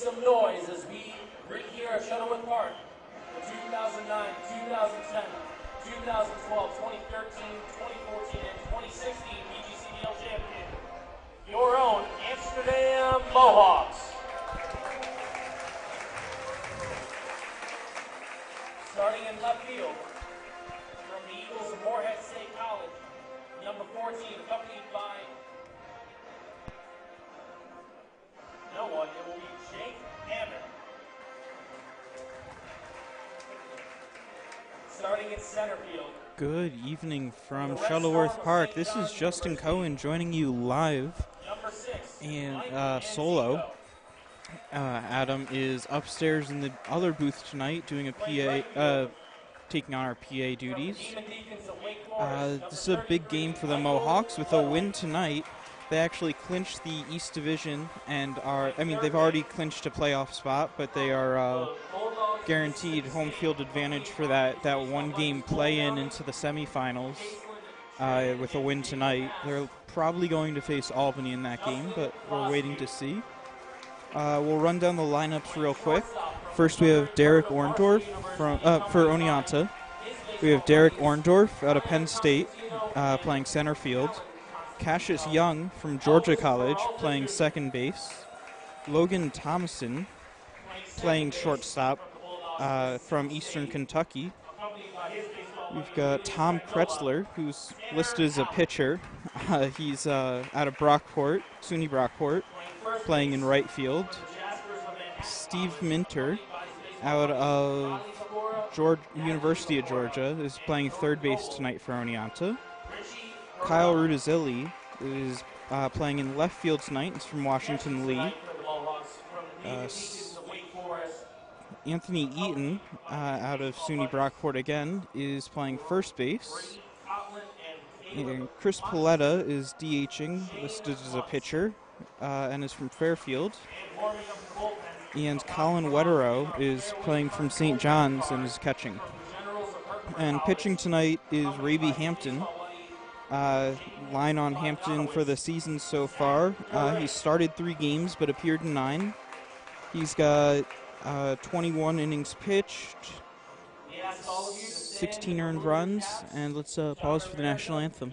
some noise as we bring here at Shuttleworth Park the 2009, 2010, 2012, 2013, 2014, and 2016 PGCDL champion, your own Amsterdam Mohawks. Starting in left field, from the Eagles of Morehead State College, number 14, accompanied by no one, it will be Jake Hammond. Starting in center field. Good evening from Shuttleworth Park. This is Justin Cohen joining you live and solo. Adam is upstairs in the other booth tonight doing a PA, taking on our PA duties. This is a big game for the Mohawks. With a win tonight, they actually clinched the East Division and they've already clinched a playoff spot, but they are guaranteed home field advantage for that one-game play-in into the semifinals. With a win tonight, they're probably going to face Albany in that game, but we're waiting to see. We'll run down the lineups real quick. First, we have Derek Orndorff for Oneonta. We have Derek Orndorff out of Penn State playing center field. Cassius Young from Georgia College playing second base. Logan Thomason playing shortstop from Eastern Kentucky. We've got Tom Kretzler, who's listed as a pitcher. He's out of Brockport, SUNY Brockport, playing in right field. Steve Minter, out of University of Georgia, is playing third base tonight for Oneonta. Kyle Rudizilli is playing in left field tonight. He's from Washington Lee. Anthony Eaton, out of SUNY Brockport again, is playing first base. And Chris Paletta is DHing, listed as a pitcher, and is from Fairfield. And Colin Wetterow is playing from St. John's and is catching. And pitching tonight is Raby Hampton. Line on Hampton for the season so far. He started 3 games but appeared in 9. He's got 21 innings pitched, 16 earned runs, and let's pause for the national anthem.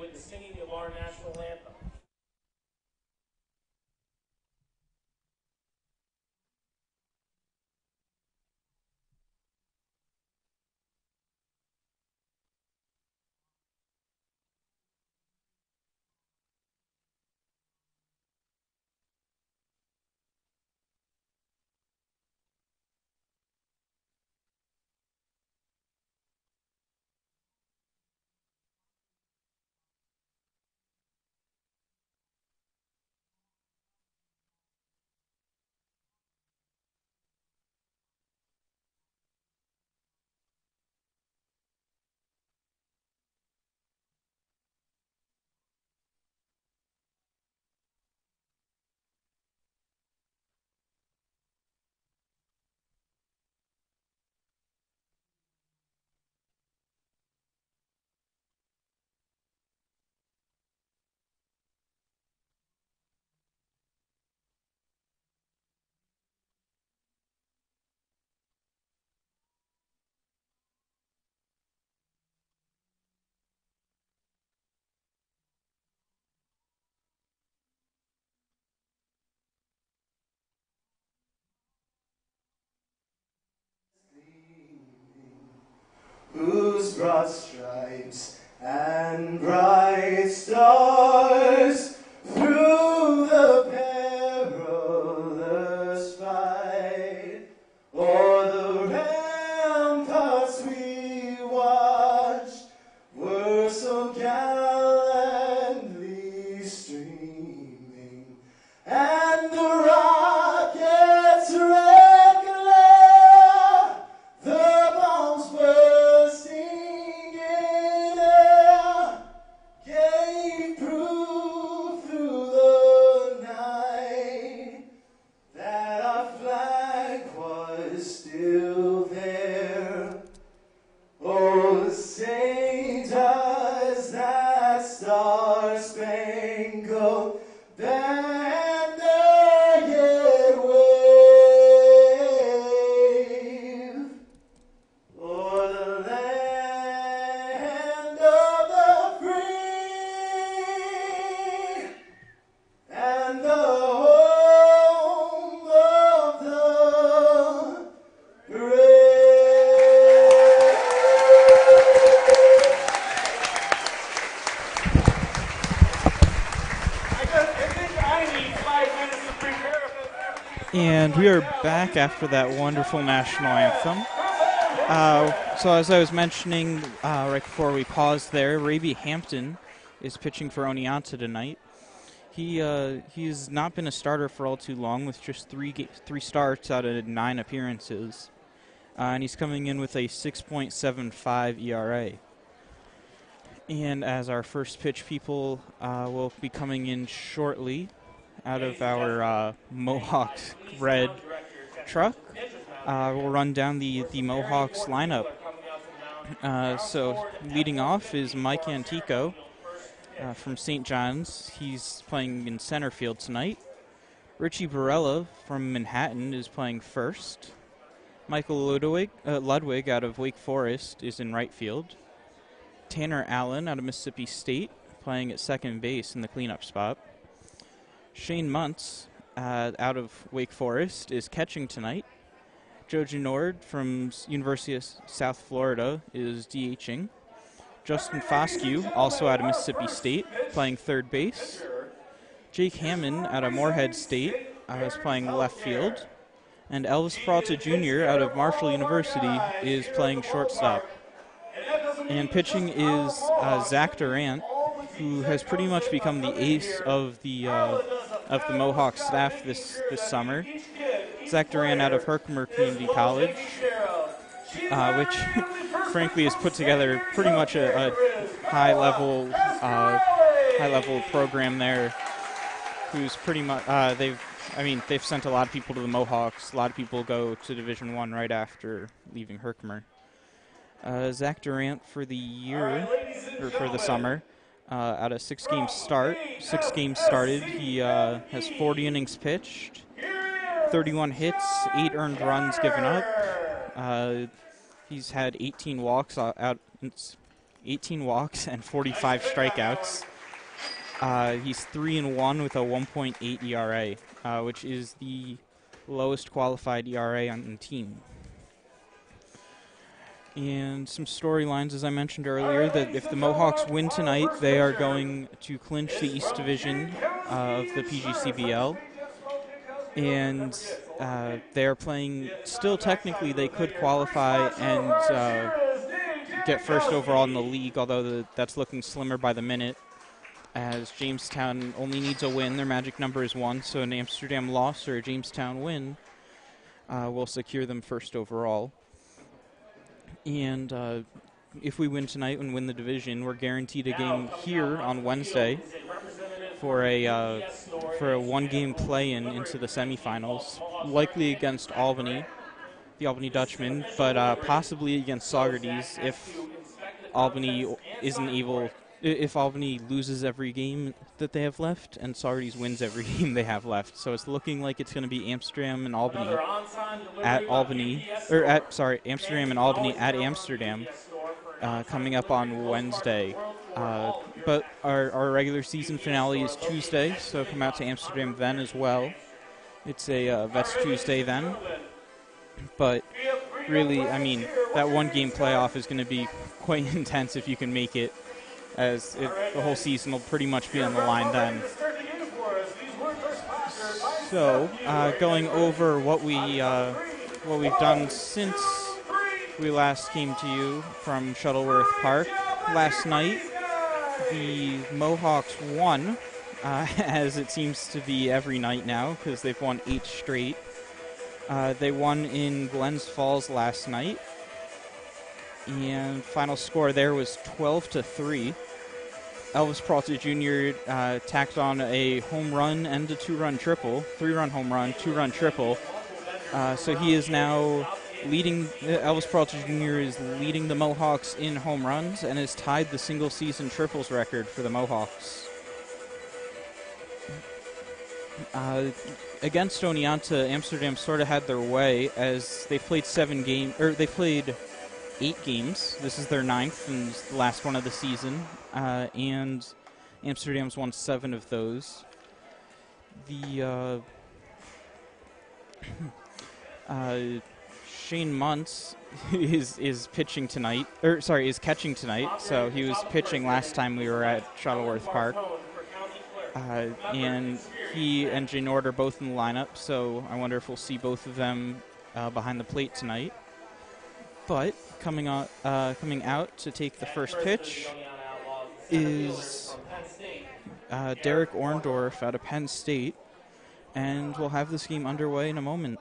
Whose broad stripes and bright stars through the perilous fight, o'er the ramparts we watched, were so gallantly streaming, and the rockets' red glare, the bombs bursting in air, gave proof through the night that our flag was still there. Oh, say does that star-spangled banner yet wave? And we are back after that wonderful national anthem. So as I was mentioning right before we paused there, Raby Hampton is pitching for Oneonta tonight. He's not been a starter for all too long, with just three starts out of 9 appearances. And he's coming in with a 6.75 ERA. And as our first pitch people will be coming in shortly out of our Mohawks red truck, we'll run down the Mohawks lineup. So leading off is Mike Antico from St. John's. He's playing in center field tonight. Richie Barella from Manhattan is playing first. Michael Ludwig out of Wake Forest is in right field. Tanner Allen out of Mississippi State playing at second base in the cleanup spot. Shane Muntz out of Wake Forest is catching tonight. Joe Genord from University of South Florida is DHing. Justin Foscue, also out of Mississippi State, playing third base. Jake Hammond out of Morehead State is playing left field. And Elvis Peralta Jr. out of Marshall University is playing shortstop. And pitching is Zach Durant, who has pretty much become the ace of the Mohawk staff this summer. Zach Durant out of Herkimer Community College, which frankly has put together pretty much a high level program there. Who's pretty much they've sent a lot of people to the Mohawks. A lot of people go to Division I right after leaving Herkimer. Zach Durant for the year, or for the summer, out of 6 games started. He has 40 innings pitched, 31 hits, 8 earned runs given up. He's had 18 walks and 45 strikeouts. He's 3-1 with a 1.8 ERA, which is the lowest qualified ERA on the team. And some storylines, as I mentioned earlier, that if the Mohawks win tonight, they are going to clinch the East Division of the PGCBL. And they are playing, still technically they could qualify and get first overall in the league, although that's looking slimmer by the minute, as Jamestown only needs a win. Their magic number is 1, so an Amsterdam loss or a Jamestown win will secure them first overall. And if we win tonight and win the division, we're guaranteed a game here on Wednesday for a one-game play-in into the semifinals, likely against Albany, the Albany Dutchmen, but possibly against Saugerties if Albany if Albany loses every game that they have left and Saugerties wins every game they have left. So it's looking like it's going to be Amsterdam and Albany at Amsterdam coming up on Wednesday. But our regular season finale is Tuesday, so come out to Amsterdam then as well. It's a Vets Tuesday then. But really, I mean, that one-game playoff is going to be quite intense if you can make it, as the whole season will pretty much be on the line then. So, going over what we've done since we last came to you from Shuttleworth Park. Last night, the Mohawks won, as it seems to be every night now, because they've won 8 straight. They won in Glens Falls last night, and final score there was 12-3. Elvis Peralta Jr. Tacked on a home run and a 2-run triple, 3-run home run, 2-run triple. So he is now leading. Elvis Peralta Jr. is leading the Mohawks in home runs and has tied the single-season triples record for the Mohawks. Against Oneonta, Amsterdam sort of had their way, as they played 8 games. This is their 9th and the last one of the season, and Amsterdam's won 7 of those. The Shane Muntz is pitching tonight, is catching tonight. So he was pitching last time we were at Shuttleworth Park. And he and Jay Nord are both in the lineup, so I wonder if we'll see both of them behind the plate tonight. But coming out to take the first pitch is Derek Orndorff out of Penn State, and we'll have this game underway in a moment.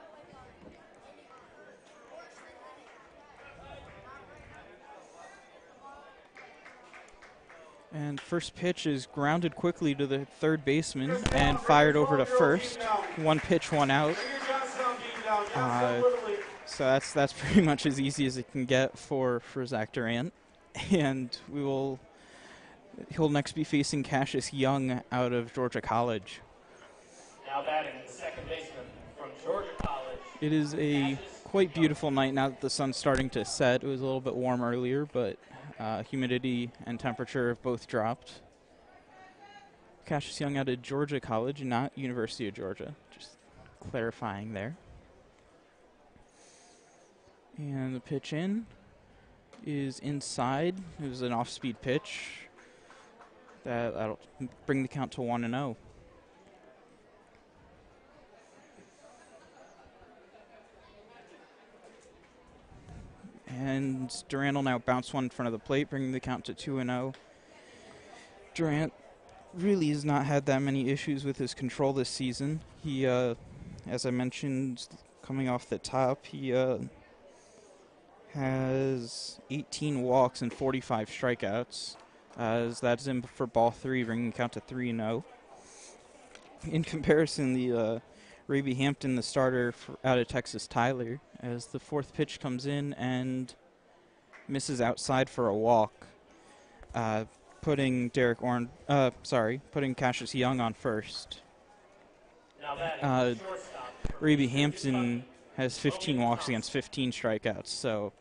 And first pitch is grounded quickly to the third baseman and fired over to first. One pitch, one out. So that's pretty much as easy as it can get for Zach Durant. And he'll next be facing Cassius Young out of Georgia College. Now batting the second baseman from Georgia College. It is a quite beautiful night now that the sun's starting to set. It was a little bit warm earlier, but humidity and temperature have both dropped. Cassius Young out of Georgia College, not University of Georgia. Just clarifying there. And the pitch in is inside. It was an off-speed pitch. That'll bring the count to 1-0. And Durant will now bounce one in front of the plate, bringing the count to 2-0. Durant really has not had that many issues with his control this season. He, as I mentioned, coming off the top, he has 18 walks and 45 strikeouts, as that's in for ball 3, bringing the count to 3-0. In comparison, the Raby Hampton, the starter out of Texas Tyler, as the fourth pitch comes in and misses outside for a walk, putting Cassius Young on first. Raby Hampton has 15 walks against 15 strikeouts, so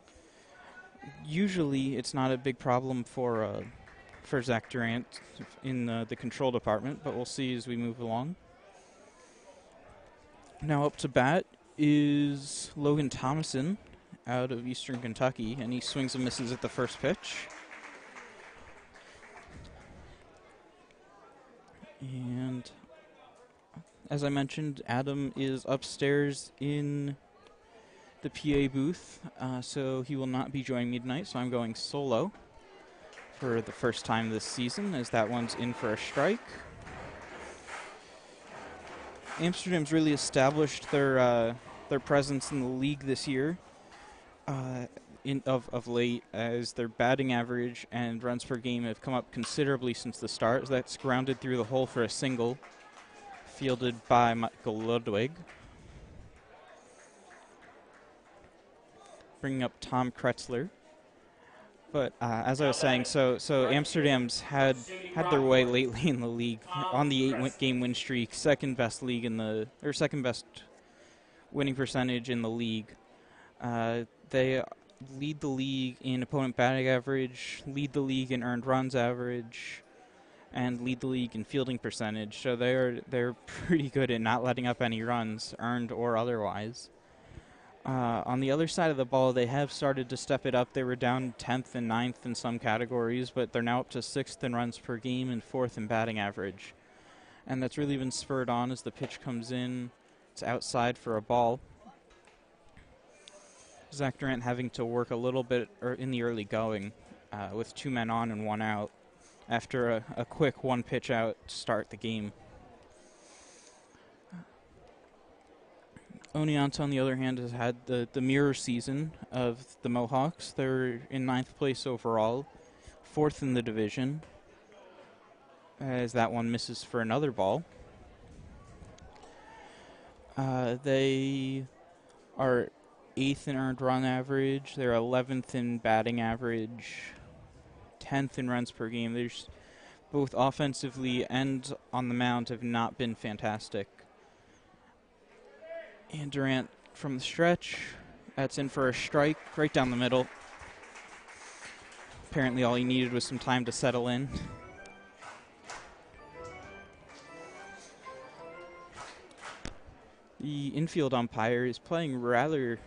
usually it's not a big problem for Zach Durant in the control department, but we'll see as we move along. Now up to bat is Logan Thomason out of Eastern Kentucky, and he swings and misses at the first pitch. And as I mentioned, Adam is upstairs in the PA booth, so he will not be joining me tonight, so I'm going solo for the first time this season, as that one's in for a strike. Amsterdam's really established their presence in the league this year, of late, as their batting average and runs per game have come up considerably since the start. That's grounded through the hole for a single, fielded by Michael Ludwig. Bringing up Tom Kretzler. But as I was saying, so Amsterdam's had their way lately in the league on the 8-game win streak, second best winning percentage in the league. They lead the league in opponent batting average, lead the league in earned runs average, and lead the league in fielding percentage. So they're pretty good at not letting up any runs, earned or otherwise. On the other side of the ball, they have started to step it up. They were down 10th and 9th in some categories, but they're now up to 6th in runs per game and 4th in batting average. And that's really been spurred on as the pitch comes in. It's outside for a ball. Zach Durant having to work a little bit in the early going with 2 men on and 1 out after a quick 1 pitch out to start the game. Oneonta, on the other hand, has had the mirror season of the Mohawks. They're in 9th place overall, 4th in the division, as that one misses for another ball. They are 8th in earned run average. They're 11th in batting average, 10th in runs per game. There's both offensively and on the mound have not been fantastic. And Durant from the stretch. That's in for a strike right down the middle. Apparently all he needed was some time to settle in. The infield umpire is playing rather...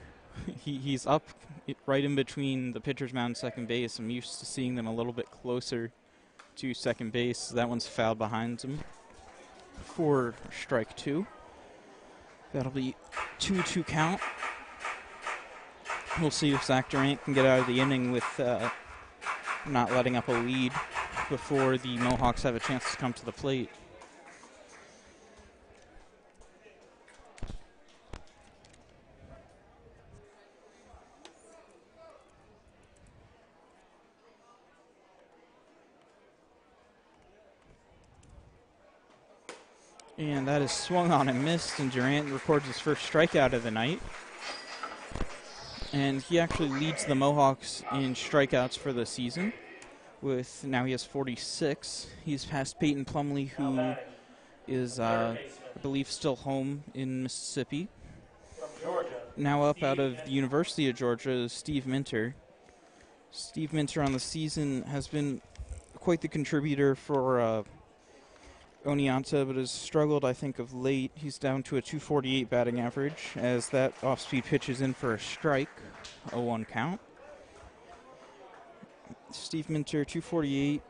he's up right in between the pitcher's mound and second base. I'm used to seeing them a little bit closer to second base. That one's fouled behind him. for strike two. That'll be 2-2 count. We'll see if Zach Durant can get out of the inning with not letting up a lead before the Mohawks have a chance to come to the plate. And that is swung on and missed, and Durant records his first strikeout of the night. And he actually leads the Mohawks in strikeouts for the season. Now he has 46. He's passed Peyton Plumlee, who is, I believe, still home in Mississippi. Now up out of the University of Georgia is Steve Minter. Steve Minter on the season has been quite the contributor for Oneonta, but has struggled, I think, of late. He's down to a 248 batting average as that off-speed pitch is in for a strike, a 1 count. Steve Minter, 248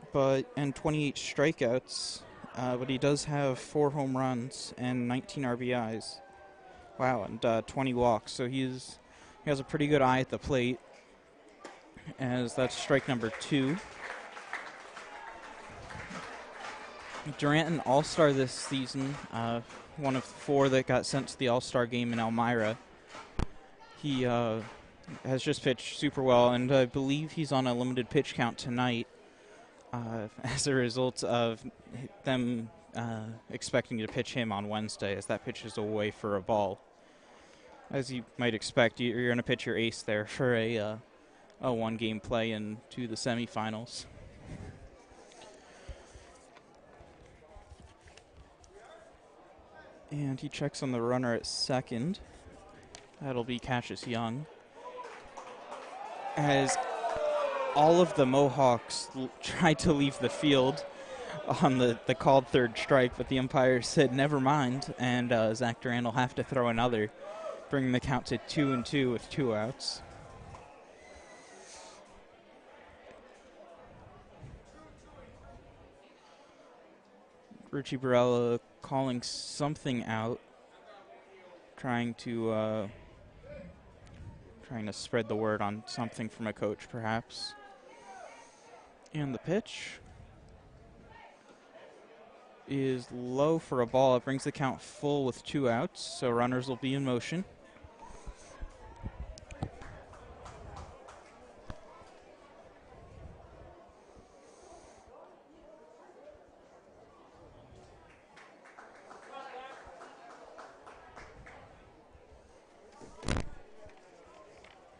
and 28 strikeouts, but he does have 4 home runs and 19 RBIs. Wow, and 20 walks, so he has a pretty good eye at the plate, as that's strike number 2. Durant, an all-star this season, one of 4 that got sent to the all-star game in Elmira. He has just pitched super well, and I believe he's on a limited pitch count tonight as a result of them expecting to pitch him on Wednesday, as that pitch is away for a ball. As you might expect, you're going to pitch your ace there for a 1-game play into the semifinals. And he checks on the runner at second. That'll be Cassius Young. As all of the Mohawks tried to leave the field on the called third strike, but the umpire said never mind, and Zach Durant will have to throw another, bringing the count to 2-2 with 2 outs. Richie Barella calling something out, trying to spread the word on something from a coach, perhaps. And the pitch is low for a ball. It brings the count full with 2 outs, so runners will be in motion.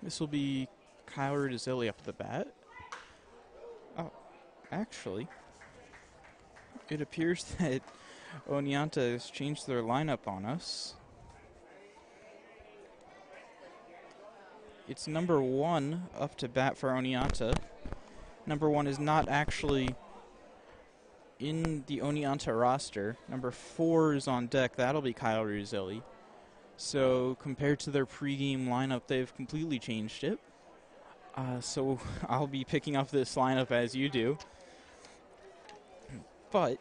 This will be Kyle Rudizilli up the bat. Oh, actually, it appears that Oneonta has changed their lineup on us. It's number 1 up to bat for Oneonta. Number 1 is not actually in the Oneonta roster. Number 4 is on deck. That'll be Kyle Rudizilli. So compared to their pregame lineup, they've completely changed it. So I'll be picking up this lineup as you do. But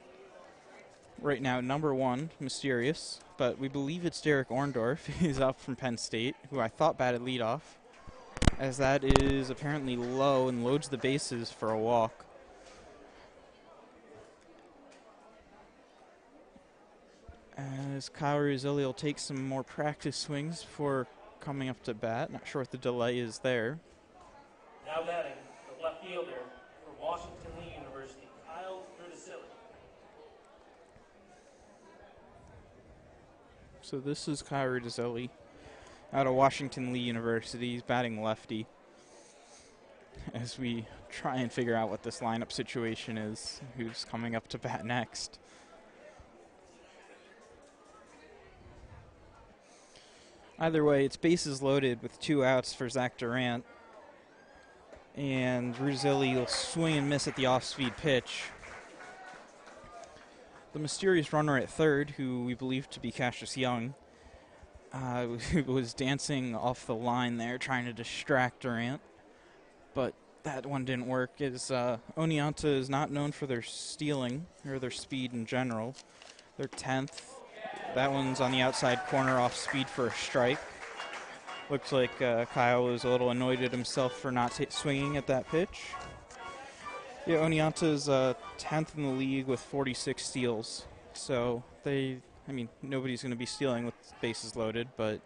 right now, number 1, mysterious, but we believe it's Derek Orndorff. He's up from Penn State, who I thought batted leadoff, as that is apparently low and loads the bases for a walk. As Kyle Rudizilli will take some more practice swings before coming up to bat. Not sure what the delay is there. Now batting, the left fielder for Washington Lee University, Kyle Rudizilli. So this is Kyle Rudizilli out of Washington Lee University. He's batting lefty. As we try and figure out what this lineup situation is, who's coming up to bat next. Either way, it's bases loaded with 2 outs for Zach Durant. And Rudizilli will swing and miss at the off-speed pitch. The mysterious runner at third, who we believe to be Cassius Young, was dancing off the line there, trying to distract Durant. But that one didn't work, as Oneonta is not known for their stealing, or their speed in general. Their 10th. That one's on the outside corner off speed for a strike. Looks like Kyle was a little annoyed at himself for not swinging at that pitch. Yeah, Oneonta's 10th in the league with 46 steals. So nobody's going to be stealing with bases loaded, but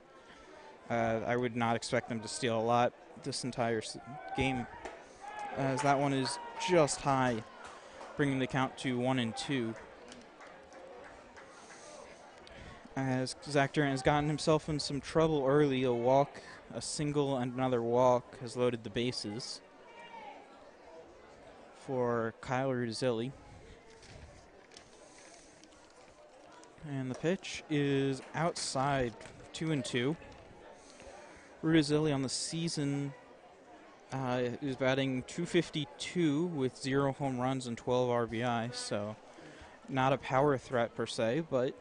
I would not expect them to steal a lot this entire game, as that one is just high, bringing the count to 1-2. As Zach Durant has gotten himself in some trouble early, a walk, a single, and another walk has loaded the bases for Kyle Rudzilli. And the pitch is outside, 2-2. Rudzilli on the season is batting .252 with 0 home runs and 12 RBI, so not a power threat per se, but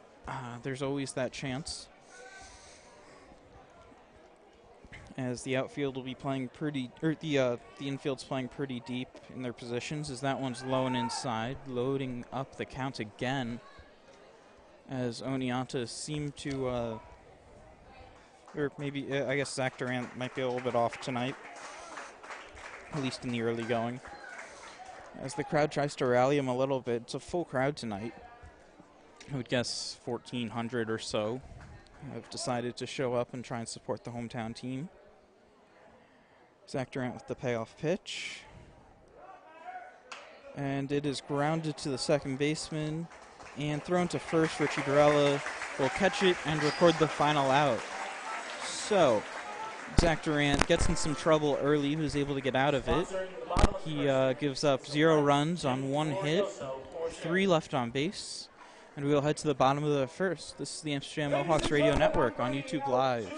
there's always that chance. As the outfield will be playing the infield's playing pretty deep in their positions, as that one's low and inside, loading up the count again. As Oneonta seem to, or maybe I guess Zach Durant might be a little bit off tonight, at least in the early going. As the crowd tries to rally him a little bit, it's a full crowd tonight. I would guess 1,400 or so have decided to show up and try and support the hometown team. Zach Durant with the payoff pitch. And it is grounded to the second baseman and thrown to first. Richie Barella will catch it and record the final out. So, Zach Durant gets in some trouble early. He was able to get out of it. He gives up 0 runs on 1 hit, 3 left on base. And we'll head to the bottom of the first. This is the Amsterdam Mohawks Radio Network on YouTube Live.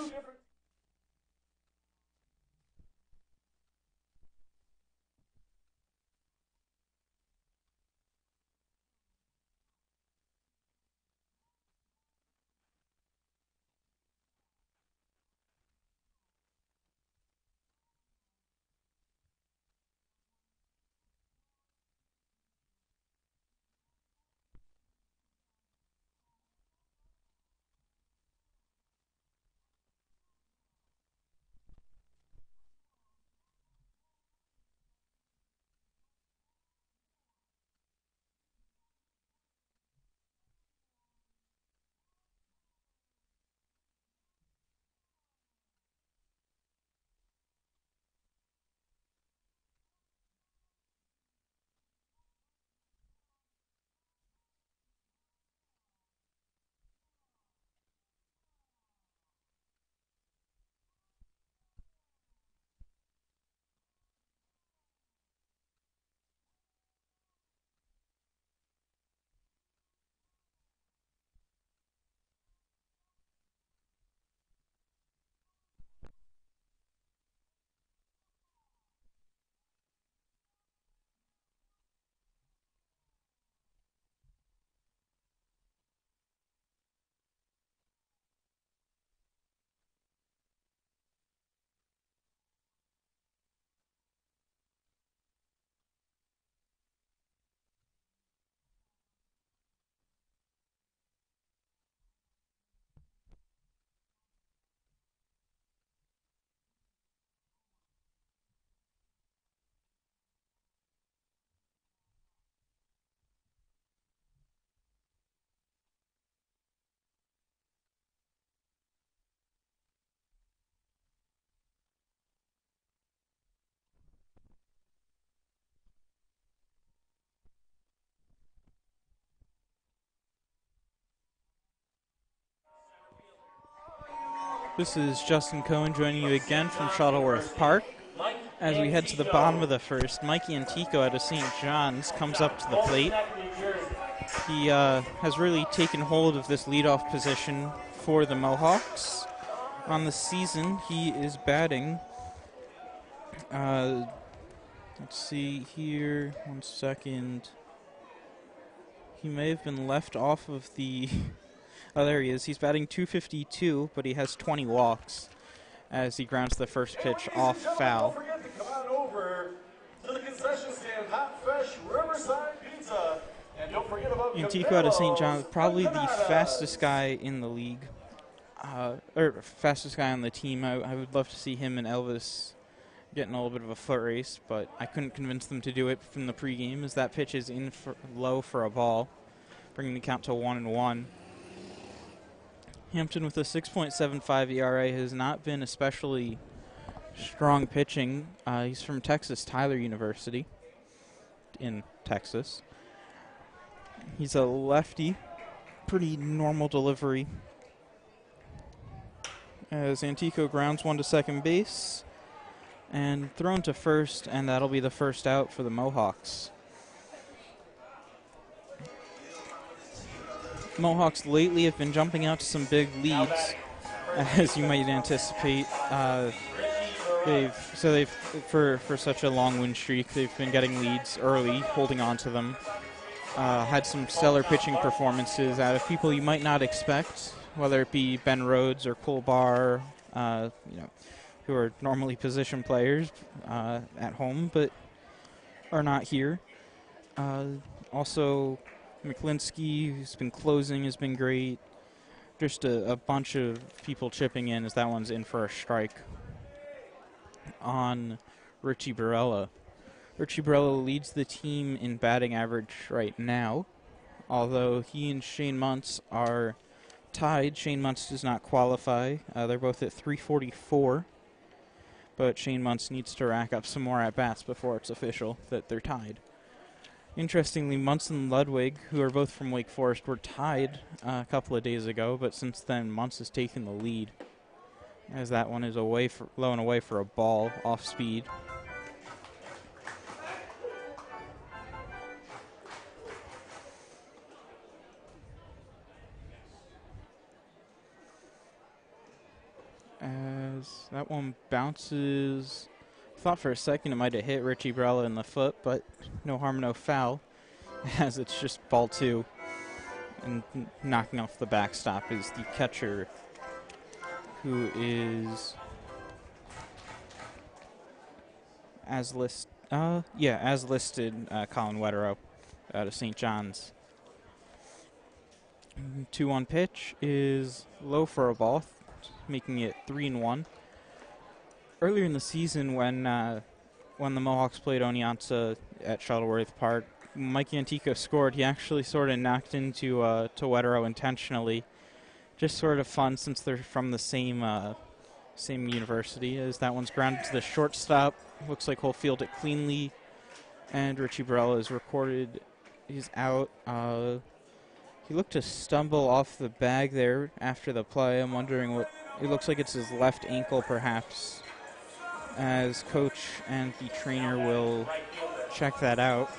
This is Justin Cohen joining you again from Shuttleworth Park. As we head to the bottom of the first, Mikey Antico out of St. John's comes up to the plate. He has really taken hold of this leadoff position for the Mohawks. On the season, he is batting, let's see here, 1 second. He may have been left off of the... Oh, there he is. He's batting .252, but he has 20 walks as he grounds the first pitch off foul. Don't forget to come on over to the concession stand, Hot Fresh Riverside Pizza. And don't forget about Antico out of St. John's, probably the fastest guy in the league, or fastest guy on the team. I would love to see him and Elvis getting a little bit of a foot race, but I couldn't convince them to do it from the pregame, as that pitch is in low for a ball, bringing the count to 1-1. Hampton with a 6.75 ERA has not been especially strong pitching. He's from Texas, Tyler University in Texas. He's a lefty, pretty normal delivery. As Antico grounds one to second base and thrown to first, and that'll be the first out for the Mohawks. Mohawks lately have been jumping out to some big leads, as you might anticipate. For such a long win streak, they've been getting leads early, holding on to them. Had some stellar pitching performances out of people you might not expect, whether it be Ben Rhodes or Cole Barr, who are normally position players at home, but are not here. Also, McLinsky, who's been closing, has been great. Just a bunch of people chipping in, as that one's in for a strike on Richie Barella. Richie Barella leads the team in batting average right now, although he and Shane Muntz are tied. Shane Muntz does not qualify. They're both at 344, but Shane Muntz needs to rack up some more at-bats before it's official that they're tied. Interestingly, Muntz and Ludwig, who are both from Wake Forest, were tied a couple of days ago, but since then Muntz has taken the lead, as that one is low and away for a ball off speed. As that one bounces, thought for a second it might have hit Richie Barella in the foot, but no harm, no foul, as it's just ball two. And knocking off the backstop is the catcher, who is as listed, Colin Wetterow out of St. John's. 2-1 pitch is low for a ball, making it 3-1. Earlier in the season, when the Mohawks played Oneonta at Shuttleworth Park, Mike Antico scored. He actually sort of knocked into to Wetterow intentionally. Just sort of fun, since they're from the same university. As that one's grounded to the shortstop. Looks like he'll field it cleanly, and Richie Barella is recorded. He's out. He looked to stumble off the bag there after the play. I'm wondering what. It looks like it's his left ankle, perhaps, as coach and the trainer will check that out.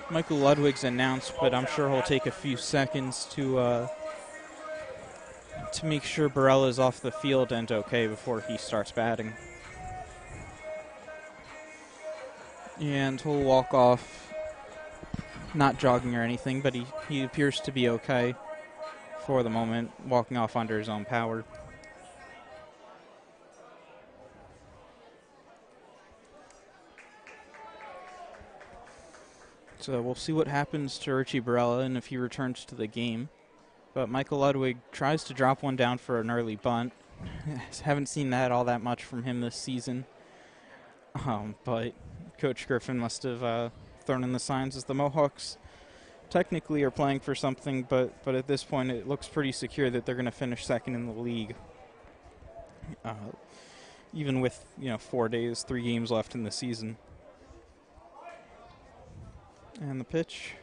Michael Ludwig's announced, but I'm sure he'll take a few seconds to make sure Barella's off the field and okay before he starts batting. And he'll walk off, not jogging or anything, but he appears to be okay for the moment, walking off under his own power. So we'll see what happens to Richie Barella and if he returns to the game. But Michael Ludwig tries to drop one down for an early bunt. Haven't seen that all that much from him this season. But Coach Griffin must have thrown in the signs, as the Mohawks technically are playing for something, but at this point it looks pretty secure that they're going to finish second in the league. Even with 4 days, 3 games left in the season. And the pitch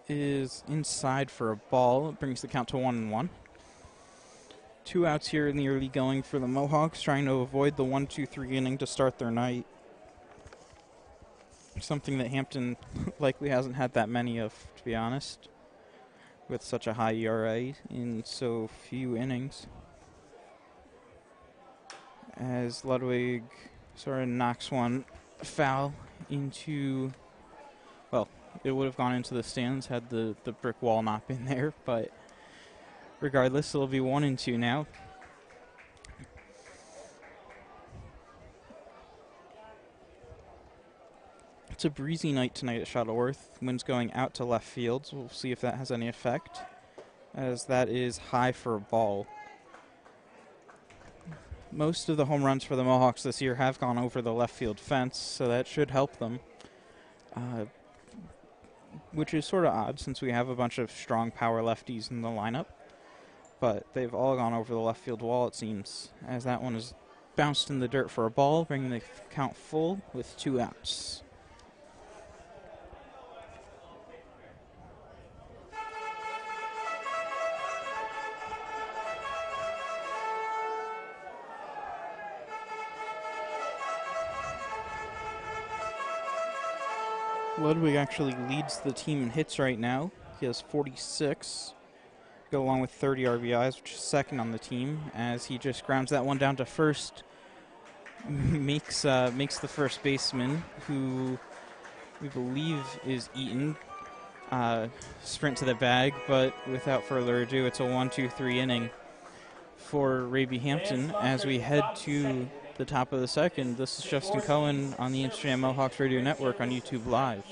is inside for a ball. It brings the count to 1-1. 2 outs here in the early going for the Mohawks, trying to avoid the 1-2-3 inning to start their night. Something that Hampton likely hasn't had that many of, to be honest, with such a high ERA in so few innings. As Ludwig sort of knocks one foul into, well, it would have gone into the stands had the brick wall not been there, but regardless, it'll be 1-2 now. It's a breezy night tonight at Shuttleworth. Wind's going out to left field, so we'll see if that has any effect, as that is high for a ball. Most of the home runs for the Mohawks this year have gone over the left field fence, so that should help them. Which is sort of odd since we have a bunch of strong power lefties in the lineup. But they've all gone over the left field wall, it seems, as that one is bounced in the dirt for a ball, bringing the count full with 2 outs. Ludwig actually leads the team in hits right now. He has 46, go along with 30 RBIs, which is second on the team, as he just grounds that one down to first, makes the first baseman, who we believe is Eaton, sprint to the bag, but without further ado, it's a 1-2-3 inning for Raby Hampton as we head to the top of the second. This is Justin Cohen on the Amsterdam Mohawks Radio Network on YouTube Live.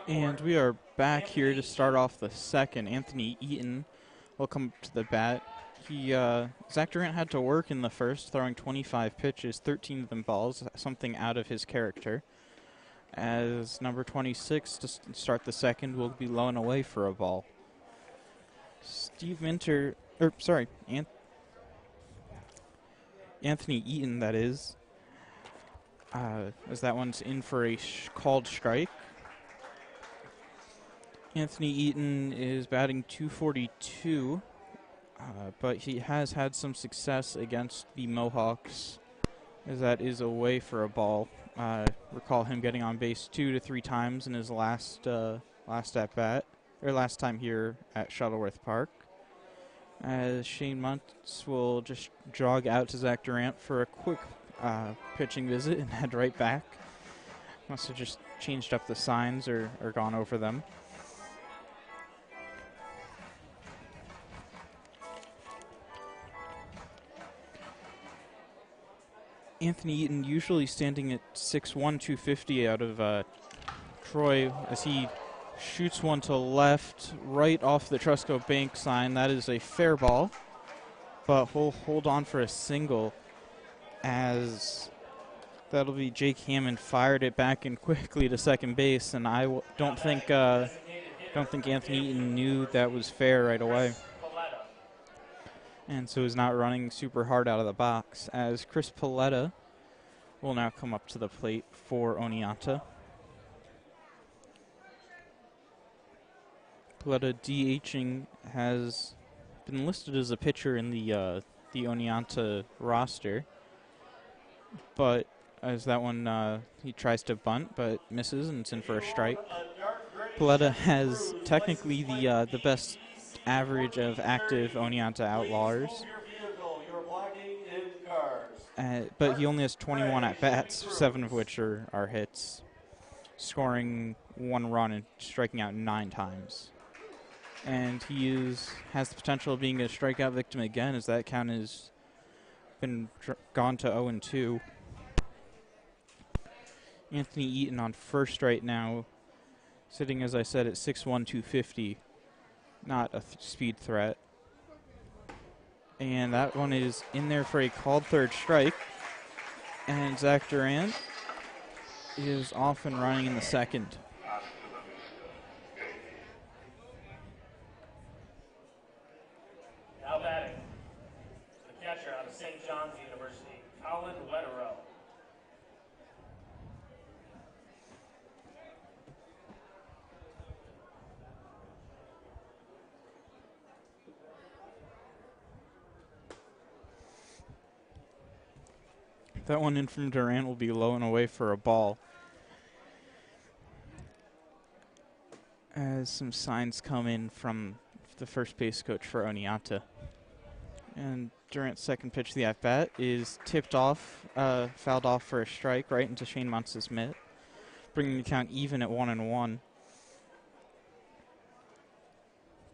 And we are back here to start off the second. Anthony Eaton will come to the bat. Zach Durant had to work in the first, throwing 25 pitches, 13 of them balls, something out of his character. As number 26 to start the second will be low and away for a ball. Anthony Eaton, that is. As that one's in for a called strike. Anthony Eaton is batting .242, but he has had some success against the Mohawks, as that is away for a ball. Recall him getting on base 2 to 3 times in his last at bat, or last time here at Shuttleworth Park. As Shane Muntz will just jog out to Zach Durant for a quick pitching visit and head right back. Must have just changed up the signs or gone over them. Anthony Eaton usually standing at 6'1", 250 out of Troy, as he shoots one to left right off the Trusco Bank sign. That is a fair ball, but we'll hold on for a single, as that'll be Jake Hammond fired it back in quickly to second base, and I don't think Anthony Eaton knew that was fair right away. And so he's not running super hard out of the box, as Chris Paletta will now come up to the plate for Oneonta. Paletta DHing has been listed as a pitcher in the Oneonta roster, but as that one he tries to bunt but misses and it's in for a strike. Paletta has technically the best average of active Oneonta Outlaws, but he only has 21 at-bats, 7 of which are hits, scoring 1 run and striking out 9 times. And he has the potential of being a strikeout victim again, as that count has been gone to 0-2. Anthony Eaton on first right now, sitting, as I said, at 6'1", 250. Not a speed threat. And that one is in there for a called third strike. And Zach Durant is off and running in the second. Now batting, the catcher out of St. John's University, Colin Wetterow. That one in from Durant will be low and away for a ball. As some signs come in from the first base coach for Oneonta. And Durant's second pitch of the at-bat is tipped off, fouled off for a strike right into Shane Muntz's mitt, bringing the count even at 1-1.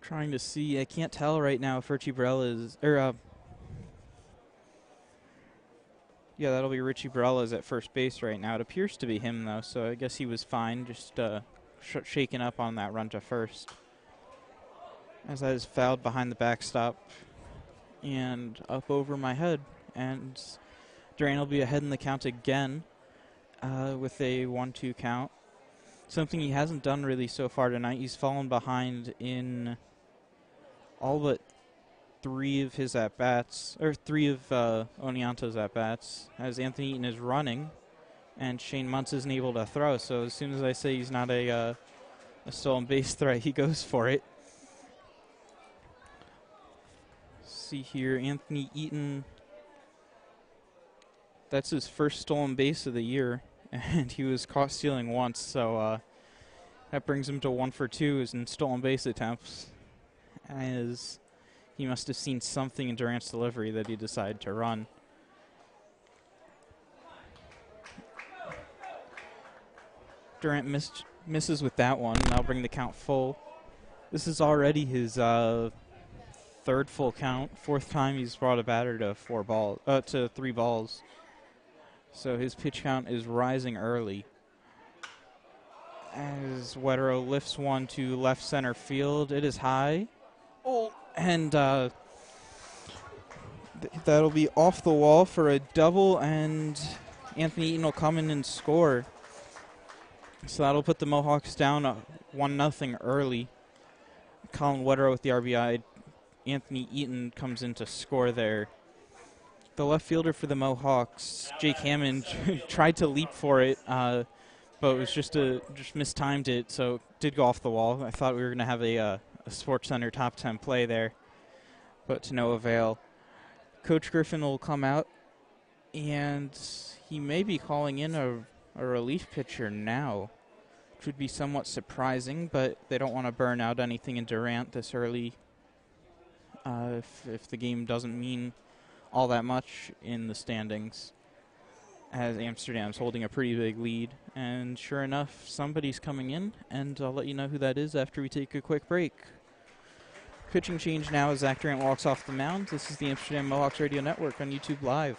Trying to see, I can't tell right now if Richie Barella is, yeah, that'll be Richie Barella at first base right now. It appears to be him, though, so I guess he was fine, just shaken up on that run to first. As that is fouled behind the backstop and up over my head. And Durant will be ahead in the count again with a 1-2 count. Something he hasn't done really so far tonight. He's fallen behind in all but 3 of his at-bats, or 3 of Oneonta's at-bats, as Anthony Eaton is running, and Shane Muntz isn't able to throw. So as soon as I say he's not a stolen base threat, he goes for it. See here, Anthony Eaton, that's his first stolen base of the year, and he was caught stealing once, so that brings him to 1 for 2 in stolen base attempts, as he must have seen something in Durant's delivery that he decided to run. Durant misses with that one, and that'll bring the count full. This is already his third full count, 4th time he's brought a batter to 3 balls. So his pitch count is rising early. As Wetterow lifts one to left center field, it is high. Oh, and that'll be off the wall for a double, and Anthony Eaton will come in and score. So that'll put the Mohawks down 1-0 early. Colin Wetterow with the RBI. Anthony Eaton comes in to score there. The left fielder for the Mohawks, Jake Hammond, tried to leap for it, but it was just mistimed it, so it did go off the wall. I thought we were going to have a SportsCenter top 10 play there, but to no avail. Coach Griffin will come out, and he may be calling in a relief pitcher now, which would be somewhat surprising, but they don't want to burn out anything in Durant this early if the game doesn't mean all that much in the standings, as Amsterdam's holding a pretty big lead. And sure enough, somebody's coming in, and I'll let you know who that is after we take a quick break. Pitching change now as Zach Durant walks off the mound. This is the Amsterdam Mohawks Radio Network on YouTube Live.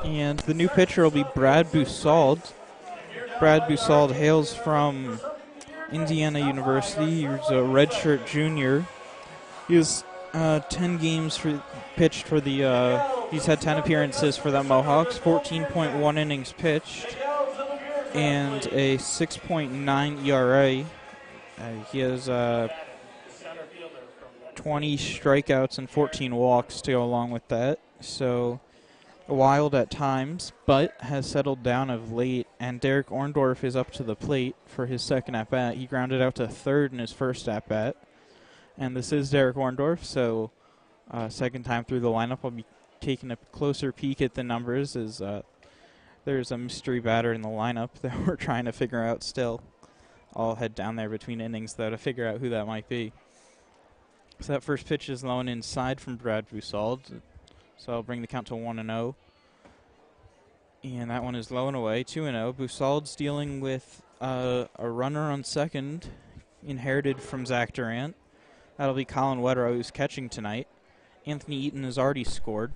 And the new pitcher will be Brad Bussald. Brad Bussald hails from Indiana University. He was a redshirt junior. He was 10 games pitched for the. He's had 10 appearances for the Mohawks, 14.1 innings pitched, and a 6.9 ERA. He has 20 strikeouts and 14 walks to go along with that. So wild at times, but has settled down of late. And Derek Orndorff is up to the plate for his second at-bat. He grounded out to third in his first at-bat. And this is Derek Orndorff, so second time through the lineup. I'll be taking a closer peek at the numbers as there's a mystery batter in the lineup that we're trying to figure out still. I'll head down there between innings, though, to figure out who that might be. So that first pitch is low and inside from Brad Bussald. So I'll bring the count to 1-0. And that one is low and away, 2-0. Bussald's dealing with a runner on second, inherited from Zach Durant. That'll be Colin Wetterow, who's catching tonight. Anthony Eaton has already scored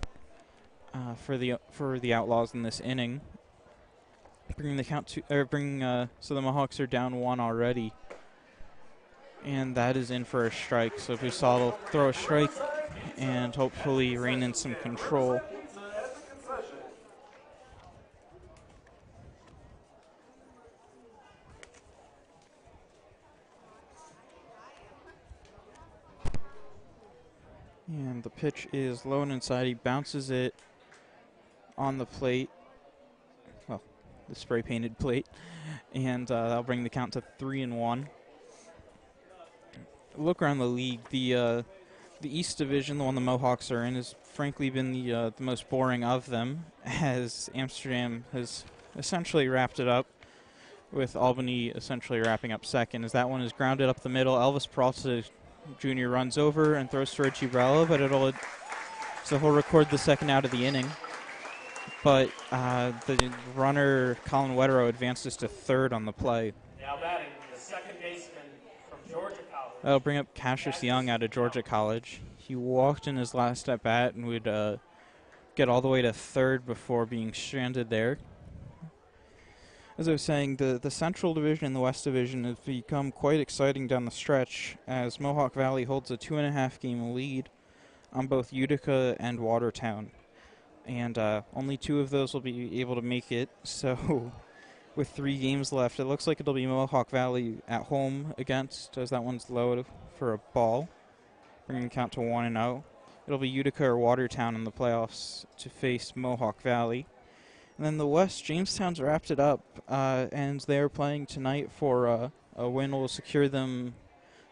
for the Outlaws in this inning. Bringing the count to so the Mohawks are down one already, and that is in for a strike. So Bussald will throw a strike and hopefully rein in some control. And the pitch is low and inside. He bounces it on the plate. Well, the spray-painted plate. And that'll bring the count to 3-1. Look around the league. The East Division, the one the Mohawks are in, has frankly been the most boring of them, as Amsterdam has essentially wrapped it up, with Albany essentially wrapping up second, as that one is grounded up the middle. Elvis Peralta Jr. runs over and throws to Richie Brella, but so he'll record the second out of the inning. But the runner, Colin Wetterow, advances to third on the play. Now batting, the second baseman from Georgia College. That'll bring up Cassius Young out of Georgia College. He walked in his last at bat and would get all the way to third before being stranded there. As I was saying, the Central Division and the West Division have become quite exciting down the stretch, as Mohawk Valley holds a 2.5 game lead on both Utica and Watertown. And only two of those will be able to make it, so with 3 games left, it looks like it'll be Mohawk Valley at home against, as that one's low for a ball, bringing the count to 1-0. It'll be Utica or Watertown in the playoffs to face Mohawk Valley. And then the West, Jamestown's wrapped it up, and they're playing tonight for a win will secure them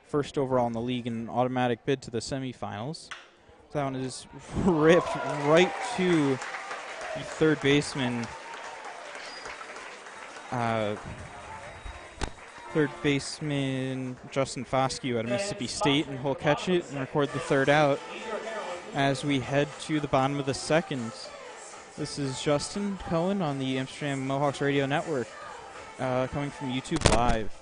first overall in the league and an automatic bid to the semifinals. That one is ripped right to the third baseman. Justin Foscue out of Mississippi State, and he'll catch it and record the third out as we head to the bottom of the second. This is Justin Cohen on the Amsterdam Mohawks Radio Network, coming from YouTube Live.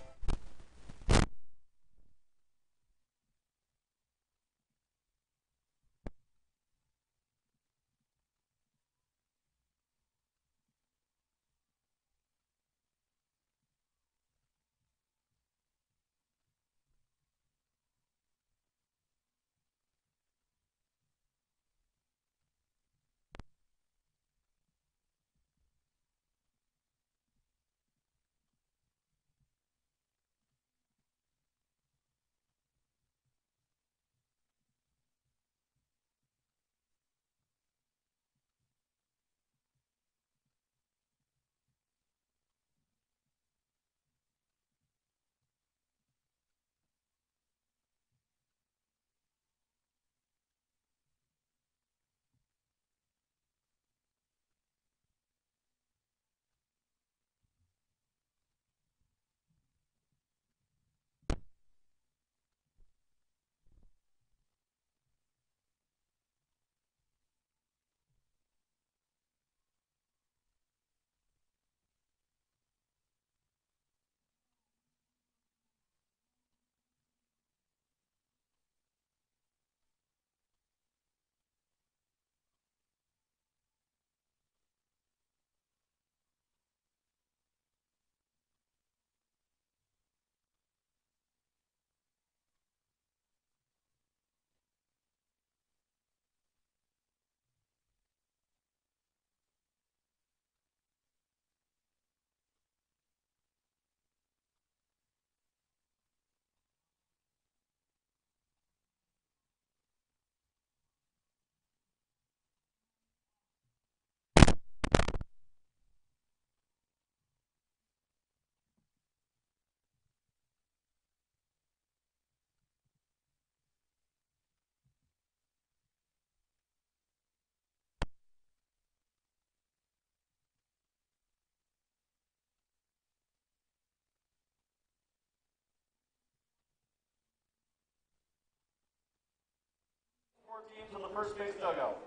to the first base dugout.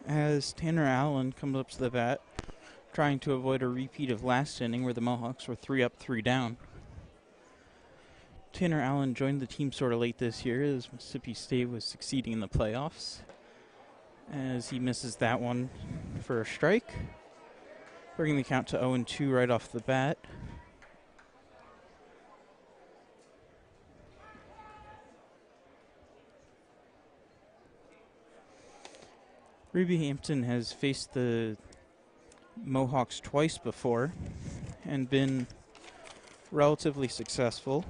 As Tanner Allen comes up to the bat, trying to avoid a repeat of last inning where the Mohawks were 3 up, 3 down. Tanner Allen joined the team sort of late this year as Mississippi State was succeeding in the playoffs. As he misses that one for a strike, bringing the count to 0-2 right off the bat. Ruby Hampton has faced the Mohawks twice before and been relatively successful,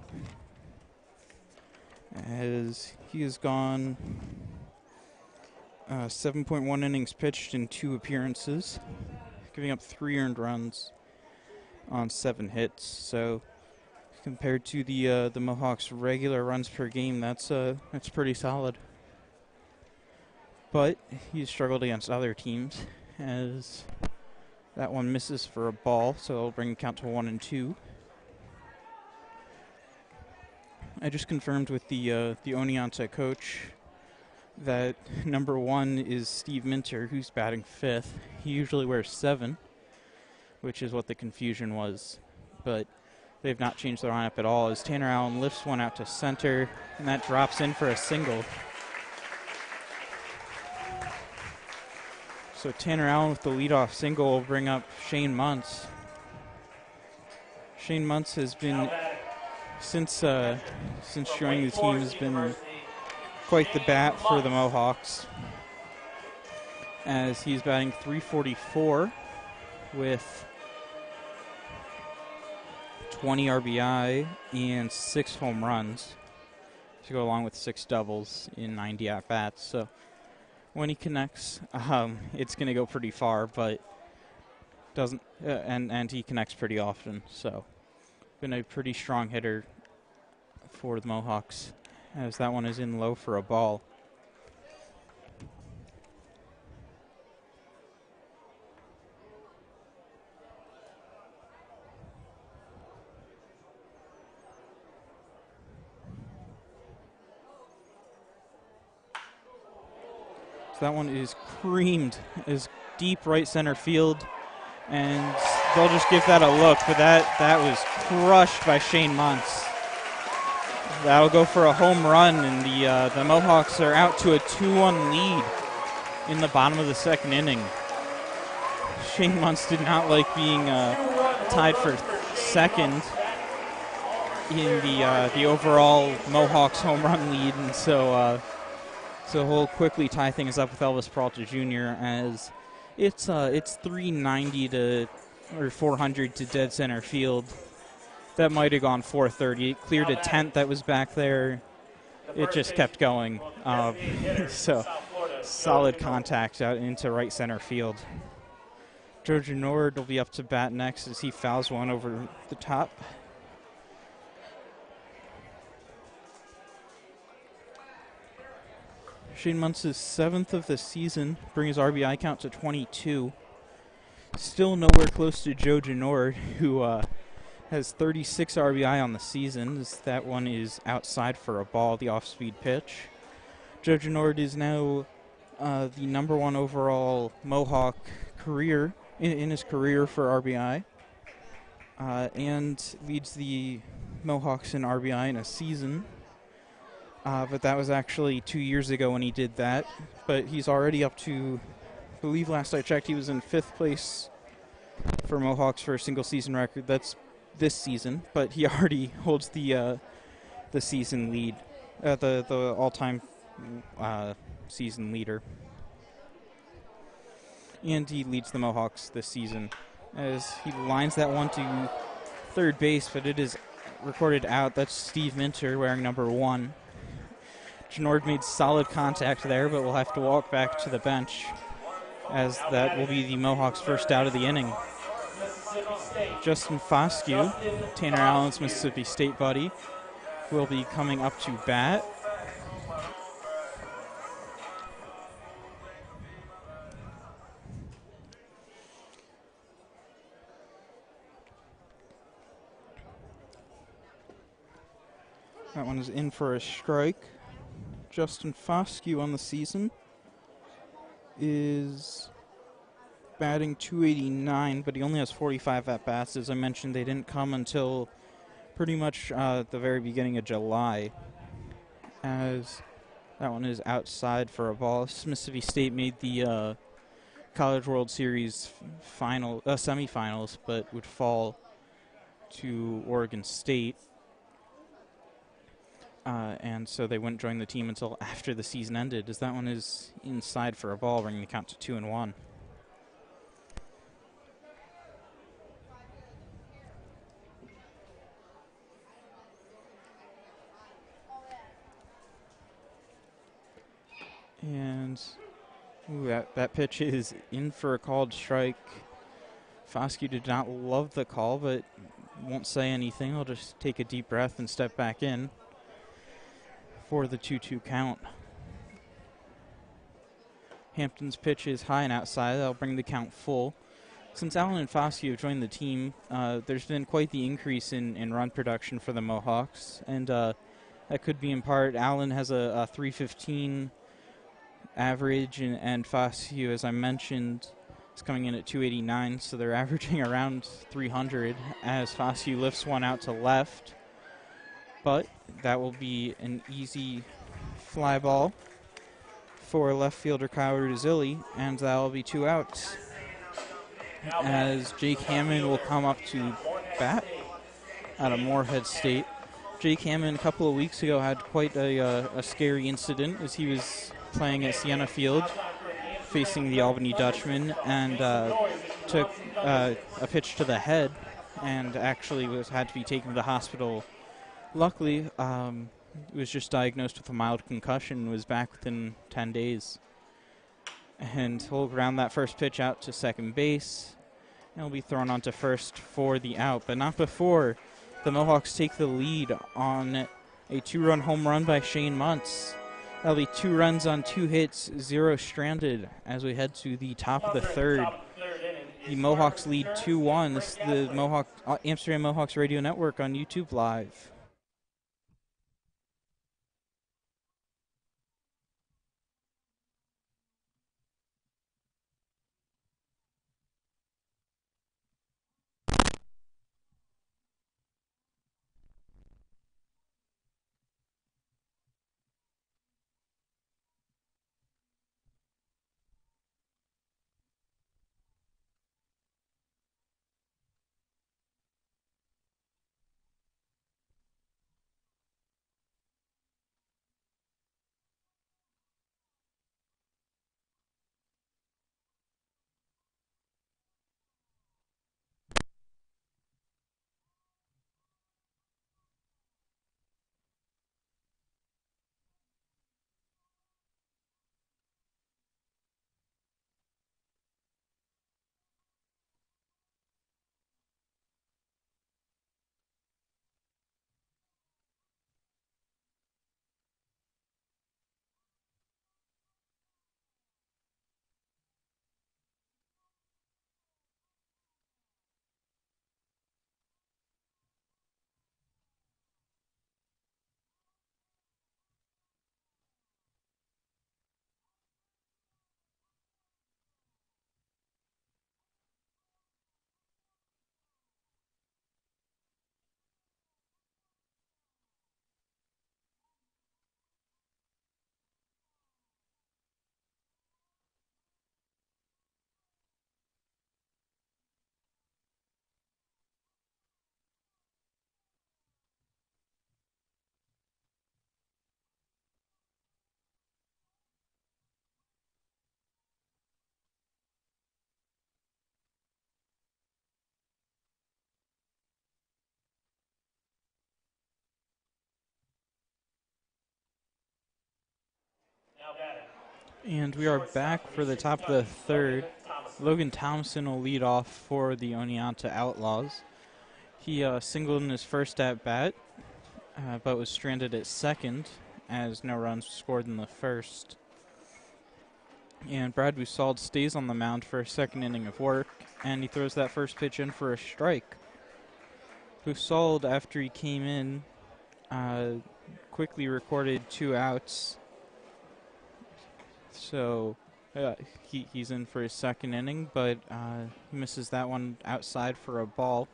as he has gone 7.1 innings pitched in 2 appearances, giving up 3 earned runs on 7 hits. So compared to the Mohawks' regular runs per game, that's pretty solid. But he's struggled against other teams, as that one misses for a ball, so it'll bring the count to 1-2. I just confirmed with the Oneonta coach that number 1 is Steve Minter, who's batting 5th. He usually wears 7, which is what the confusion was, but they've not changed their lineup at all, as Tanner Allen lifts one out to center, and that drops in for a single. So Tanner Allen with the leadoff single will bring up Shane Muntz. Shane Muntz has been, since joining the team, has been quite the bat for the Mohawks, as he's batting .344 with 20 RBI and 6 home runs to go along with 6 doubles in 90 at-bats. So when he connects, it's going to go pretty far, but doesn't, and he connects pretty often. So been a pretty strong hitter for the Mohawks, as that one is in low for a ball. That one is creamed as deep right center field, and they'll just give that a look, but that was crushed by Shane Muntz. That'll go for a home run, and the Mohawks are out to a 2-1 lead in the bottom of the 2nd inning. Shane Muntz did not like being tied for 2nd in the overall Mohawks home run lead, and so he'll quickly tie things up with Elvis Peralta Jr. as it's 390 or 400 to dead center field. That might have gone 430. It cleared a tent that was back there. It just kept going. So solid contact out into right center field. Joe Genord will be up to bat next as he fouls one over the top. Shane Muntz is 7th of the season, bring his RBI count to 22. Still nowhere close to Joe Genord, who has 36 RBI on the season, as that one is outside for a ball, the off-speed pitch. Joe Genord is now the number 1 overall Mohawk career in his career for RBI, and leads the Mohawks in RBI in a season. But that was actually 2 years ago when he did that. But he's already up to, I believe last I checked, he was in 5th place for Mohawks for a single season record. That's this season, but he already holds the season lead, the all-time season leader. And he leads the Mohawks this season as he lines that one to third base, but it is recorded out. That's Steve Minter wearing number 1. Genord made solid contact there, but will have to walk back to the bench, as that will be the Mohawks' first out of the inning. Justin Foscue, Tanner Allen's Mississippi State buddy, will be coming up to bat. That one is in for a strike. Justin Foscue on the season. is batting .289, but he only has 45 at-bats. As I mentioned, they didn't come until pretty much the very beginning of July, as that one is outside for a ball. Mississippi State made the College World Series semifinals, but would fall to Oregon State. And so they wouldn't join the team until after the season ended, as that one is inside for a ball, bringing the count to 2-1. And that pitch is in for a called strike. Foscue did not love the call, but won't say anything. He'll just take a deep breath and step back in for the 2-2 count. Hampton's pitch is high and outside. That'll bring the count full. Since Allen and Foscue have joined the team, there's been quite the increase in run production for the Mohawks, and that could be in part Allen has a .315 average, and Foscue, as I mentioned, is coming in at .289, so they're averaging around 300 as Foscue lifts one out to left. But that will be an easy fly ball for left fielder Kyle Rudizilli, and that will be 2 outs. As Jake Hammond will come up to bat out of Moorhead State. Jake Hammond a couple of weeks ago had quite a scary incident as he was playing at Sienna Field facing the Albany Dutchman, and took a pitch to the head and actually had to be taken to the hospital. Luckily, was just diagnosed with a mild concussion and was back within 10 days. And he'll ground that first pitch out to second base, and he'll be thrown onto first for the out, but not before the Mohawks take the lead on a 2-run home run by Shane Muntz. That'll be 2 runs on 2 hits, 0 stranded as we head to the top of the third. The Mohawks lead 2-1. This is the Amsterdam Mohawks Radio Network on YouTube Live. And we are back for the top of the third. Logan Thompson will lead off for the Oneonta Outlaws. He singled in his first at-bat, but was stranded at second as no runs scored in the first. And Brad Busald stays on the mound for a second inning of work, and he throws that first pitch in for a strike. Busald, after he came in, quickly recorded 2 outs. So he's in for his second inning, but misses that one outside for a ball.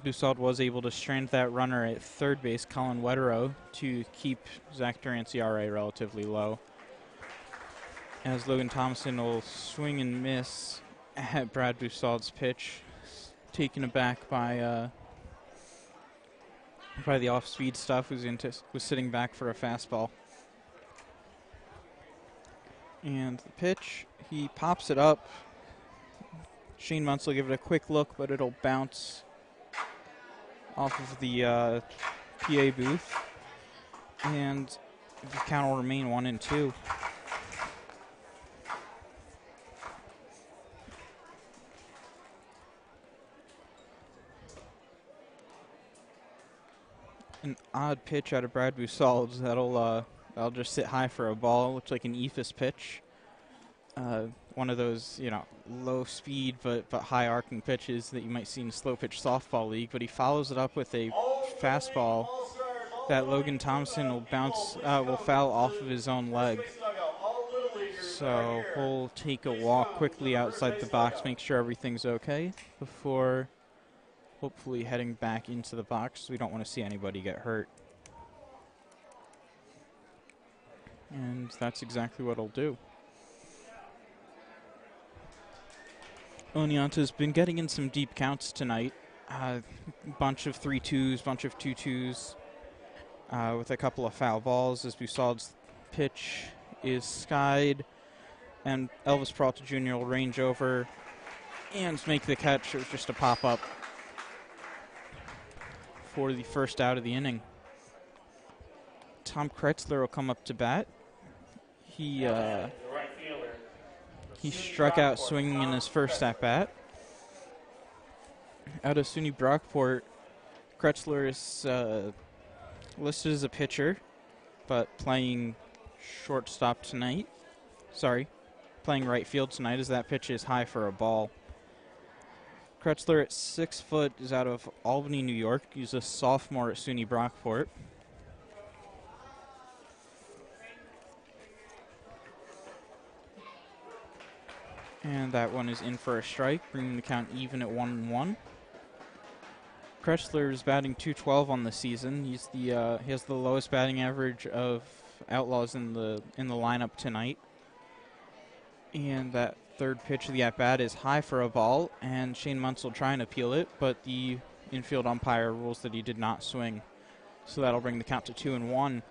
Bussard was able to strand that runner at third base, Colin Wetterow, to keep Zach Durant's ERA relatively low. As Logan Thompson will swing and miss at Brad Bussard's pitch, taken aback by the off-speed stuff, was sitting back for a fastball. And the pitch, he pops it up. Shane Muntz will give it a quick look, but it'll bounce off of the PA booth. And the count will remain 1-2. An odd pitch out of Brad Bussard. That'll just sit high for a ball. Looks like an eephus pitch. One of those, low speed but high arcing pitches that you might see in a slow pitch softball league. But he follows it up with a fastball that Logan Thompson will foul off of his own leg. So he'll take a walk quickly outside the box, make sure everything's okay before hopefully heading back into the box. We don't want to see anybody get hurt. And that's exactly what he'll do. Oneonta's been getting in some deep counts tonight. Bunch of 3-2s, bunch of 2-2s, with a couple of foul balls as Bussard's pitch is skied. And Elvis Peralta Jr. will range over and make the catch. It was just a pop-up for the first out of the inning. Tom Kretzler will come up to bat. He struck out swinging in his first at-bat. Out of SUNY Brockport, Kretzler is listed as a pitcher, but playing shortstop tonight. Playing right field tonight as that pitch is high for a ball. Kretzler at 6 foot is out of Albany, New York. He's a sophomore at SUNY Brockport. And that one is in for a strike, bringing the count even at 1-1. Kretzler is batting .212 on the season. He has the lowest batting average of Outlaws in the lineup tonight. And that third pitch of the at-bat is high for a ball, and Shane Muntz will try and appeal it, but the infield umpire rules that he did not swing. So that'll bring the count to 2-1.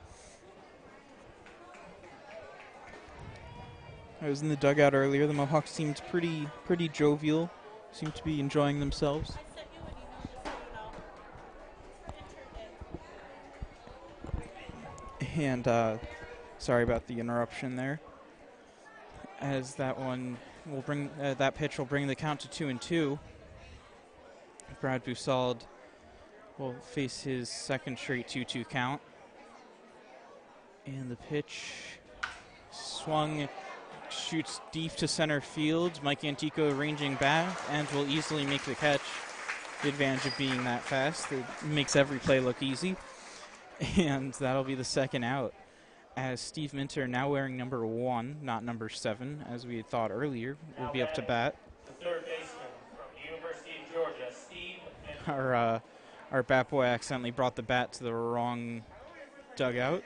I was in the dugout earlier. The Mohawks seemed pretty jovial, seemed to be enjoying themselves. And sorry about the interruption there. As that one will bring that pitch will bring the count to 2-2. Brad Bussard will face his second straight 2-2 count. And the pitch swung, shoots deep to center field. Mike Antico ranging back and will easily make the catch. The advantage of being that fast, it makes every play look easy. And that'll be the second out, as Steve Minter, now wearing number 1, not number 7, as we had thought earlier, will be up to bat. The third baseman from the University of Georgia, Steve Minter. Our bat boy accidentally brought the bat to the wrong dugout,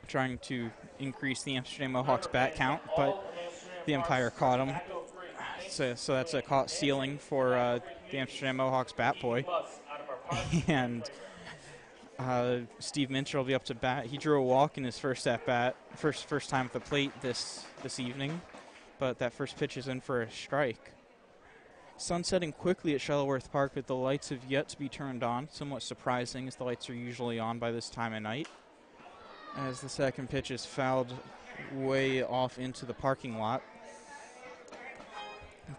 trying to increase the Amsterdam Mohawks bat count, but the umpire caught him. So that's a caught stealing for the Amsterdam Mohawks bat boy. And Steve Minter will be up to bat. He drew a walk in his first at-bat, first time at the plate this evening, but that first pitch is in for a strike. Sun setting quickly at Shuttleworth Park, but the lights have yet to be turned on. Somewhat surprising, as the lights are usually on by this time of night. As the second pitch is fouled way off into the parking lot,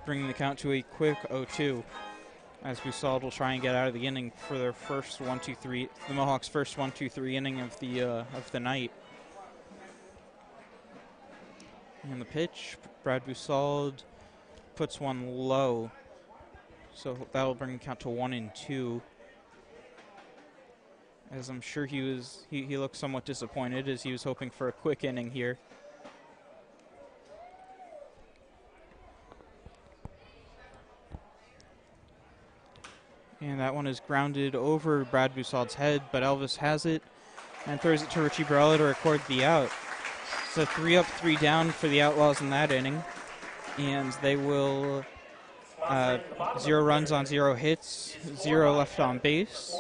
bringing the count to a quick 0-2. As Bussard will try and get out of the inning for their first 1-2-3, the Mohawks' first 1-2-3 inning of the night. And the pitch, Brad Bussard puts one low, so that'll bring the count to 1-2. As I'm sure he looked somewhat disappointed, as he was hoping for a quick inning here. And that one is grounded over Brad Boussaud's head, but Elvis has it and throws it to Richie Barella to record the out. It's a 3-up, 3-down for the Outlaws in that inning. And they will 0 runs on 0 hits, 0 left on base.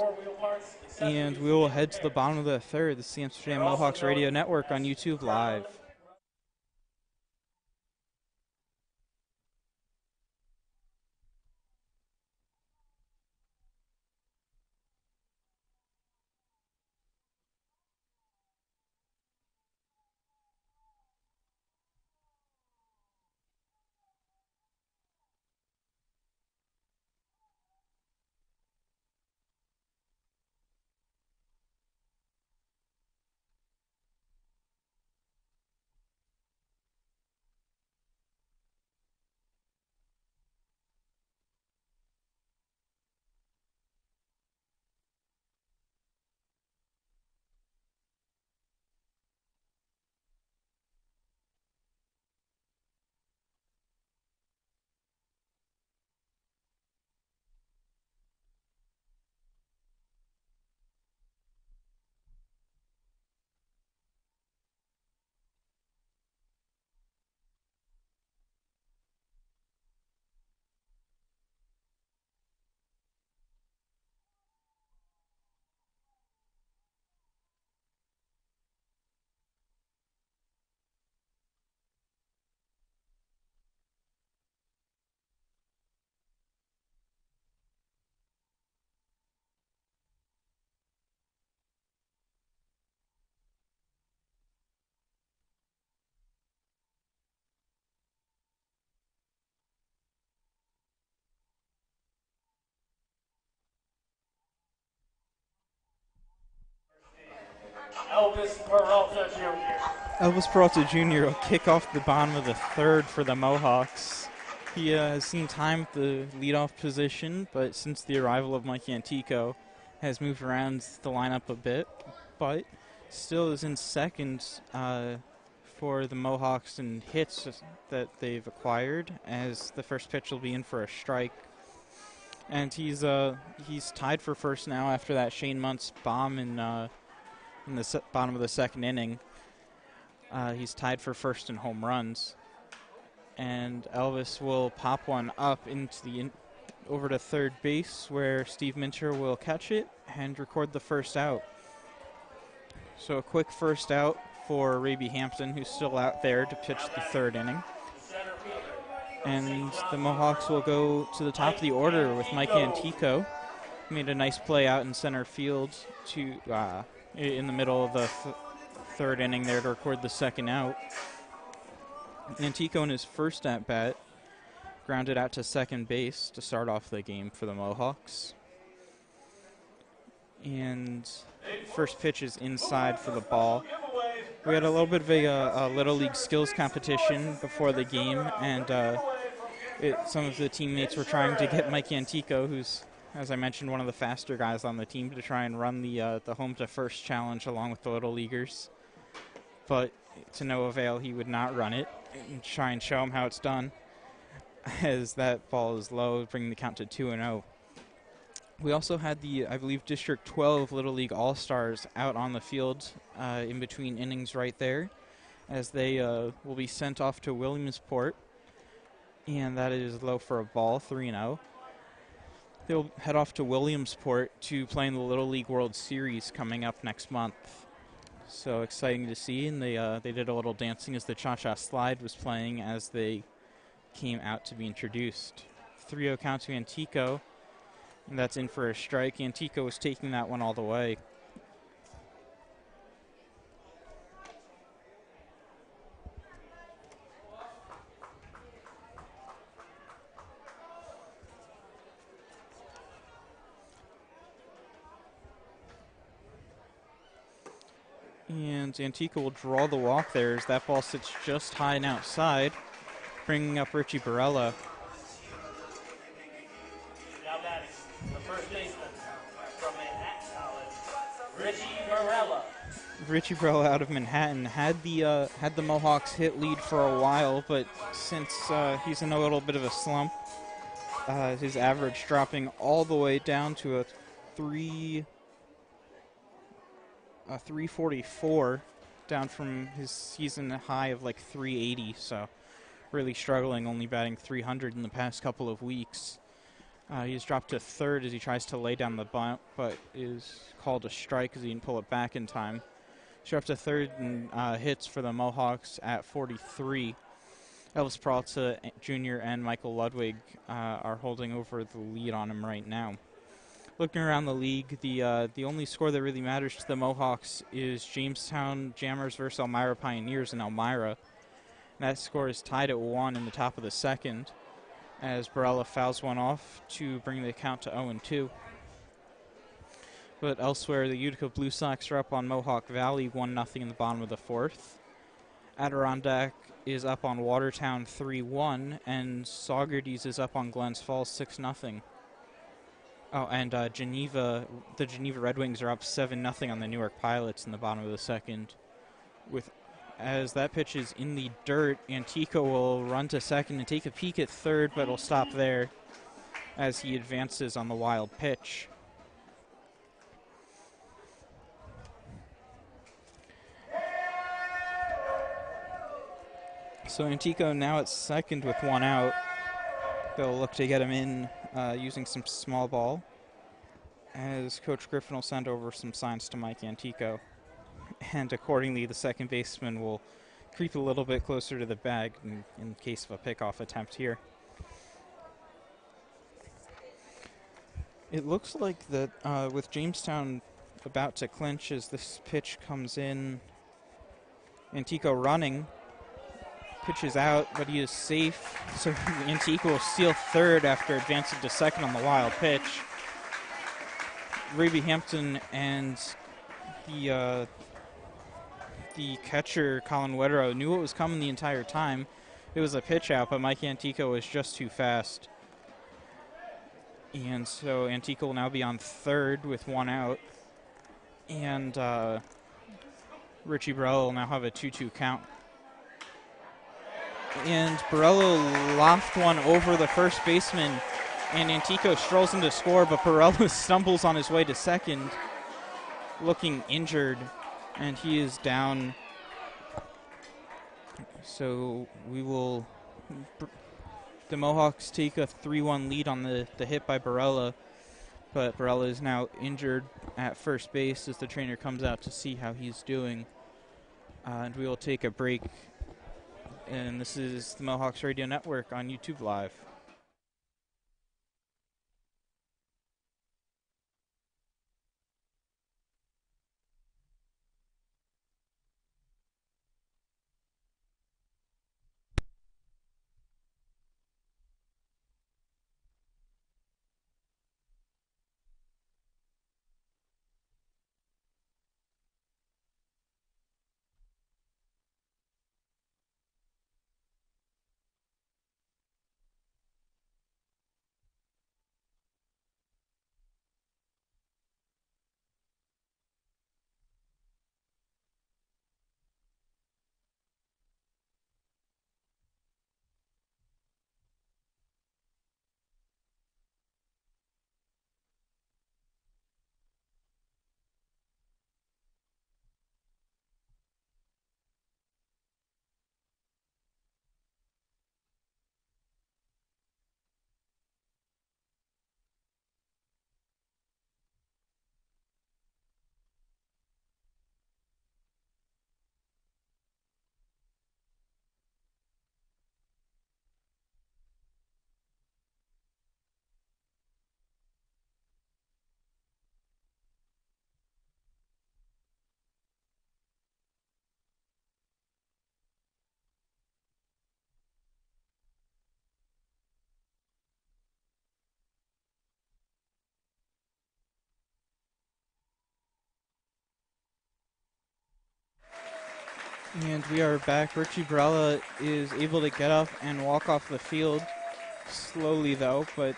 And we will head to the bottom of the third. This is the Amsterdam Mohawks Radio Network on YouTube Live. Elvis Peralta Jr. Elvis Peralta Jr. will kick off the bottom of the third for the Mohawks. He has seen time at the leadoff position, but since the arrival of Mike Antico, has moved around the lineup a bit, but still is in second for the Mohawks in hits that they've acquired, as the first pitch will be in for a strike. And he's tied for first now after that Shane Muntz bomb in the bottom of the second inning. He's tied for first in home runs. And Elvis will pop one up into over to third base, where Steve Minter will catch it and record the first out. So a quick first out for Raby Hampton, who's still out there to pitch the third inning. And the Mohawks will go to the top of the order with Mike Antico. He made a nice play out in center field in the middle of the third inning there to record the second out. Antico in his first at-bat grounded out to second base to start off the game for the Mohawks. And first pitch is inside for the ball. We had a little bit of a Little League skills competition before the game, and some of the teammates were trying to get Mike Antico, who's, as I mentioned, one of the faster guys on the team, to try and run the home to first challenge along with the Little Leaguers. But to no avail, he would not run it and try and show him how it's done, as that ball is low, bringing the count to 2-0. We also had the, I believe, District 12 Little League All-Stars out on the field in between innings right there, as they will be sent off to Williamsport, and that is low for a ball, 3-0. They'll head off to Williamsport to play in the Little League World Series coming up next month. So exciting to see, and they did a little dancing as the Cha-Cha Slide was playing as they came out to be introduced. 3-0 count to Antico, and that's in for a strike. Antico was taking that one all the way. And Antico will draw the walk there as that ball sits just high and outside, bringing up Richie Barella. Now batting, the first baseman from Manhattan College, Richie Barella. Richie Barella out of Manhattan had the Mohawks hit lead for a while, but since he's in a little bit of a slump, his average dropping all the way down to a 344, down from his season high of like 380. So really struggling, only batting 300 in the past couple of weeks. He's dropped to third as he tries to lay down the bunt, but is called a strike as he didn't pull it back in time. He's dropped to third in hits for the Mohawks at 43. Elvis Peralta Jr. and Michael Ludwig are holding over the lead on him right now. Looking around the league, the only score that really matters to the Mohawks is Jamestown Jammers versus Elmira Pioneers in Elmira. And that score is tied at 1 in the top of the second, as Barella fouls one off to bring the count to 0-2. But elsewhere, the Utica Blue Sox are up on Mohawk Valley 1-0 in the bottom of the fourth. Adirondack is up on Watertown 3-1, and Saugerties is up on Glens Falls 6-0. Oh, and the Geneva Red Wings are up 7-0 on the Newark Pilots in the bottom of the second. As that pitch is in the dirt, Antico will run to second and take a peek at third, but will stop there as he advances on the wild pitch. So Antico now at second with one out. They'll look to get him in using some small ball, as Coach Griffin will send over some signs to Mike Antico. And accordingly, the second baseman will creep a little bit closer to the bag in case of a pickoff attempt here. It looks like that with Jamestown about to clinch as this pitch comes in, Antico running, pitches out, but he is safe. So Antico will steal third after advancing to second on the wild pitch. Raby Hampton and the catcher, Colin Wetterow, knew what was coming the entire time. It was a pitch out, but Mike Antico was just too fast. And so Antico will now be on third with one out. And Richie Barello will now have a 2-2 count. And Barello lofted one over the first baseman, and Antico strolls in to score, but Barello stumbles on his way to second, looking injured, and he is down. So the Mohawks take a 3-1 lead on the hit by Barella, but Barella is now injured at first base as the trainer comes out to see how he's doing. And we will take a break. And this is the Mohawks Radio Network on YouTube Live. And we are back. Richie Barella is able to get up and walk off the field, slowly though, but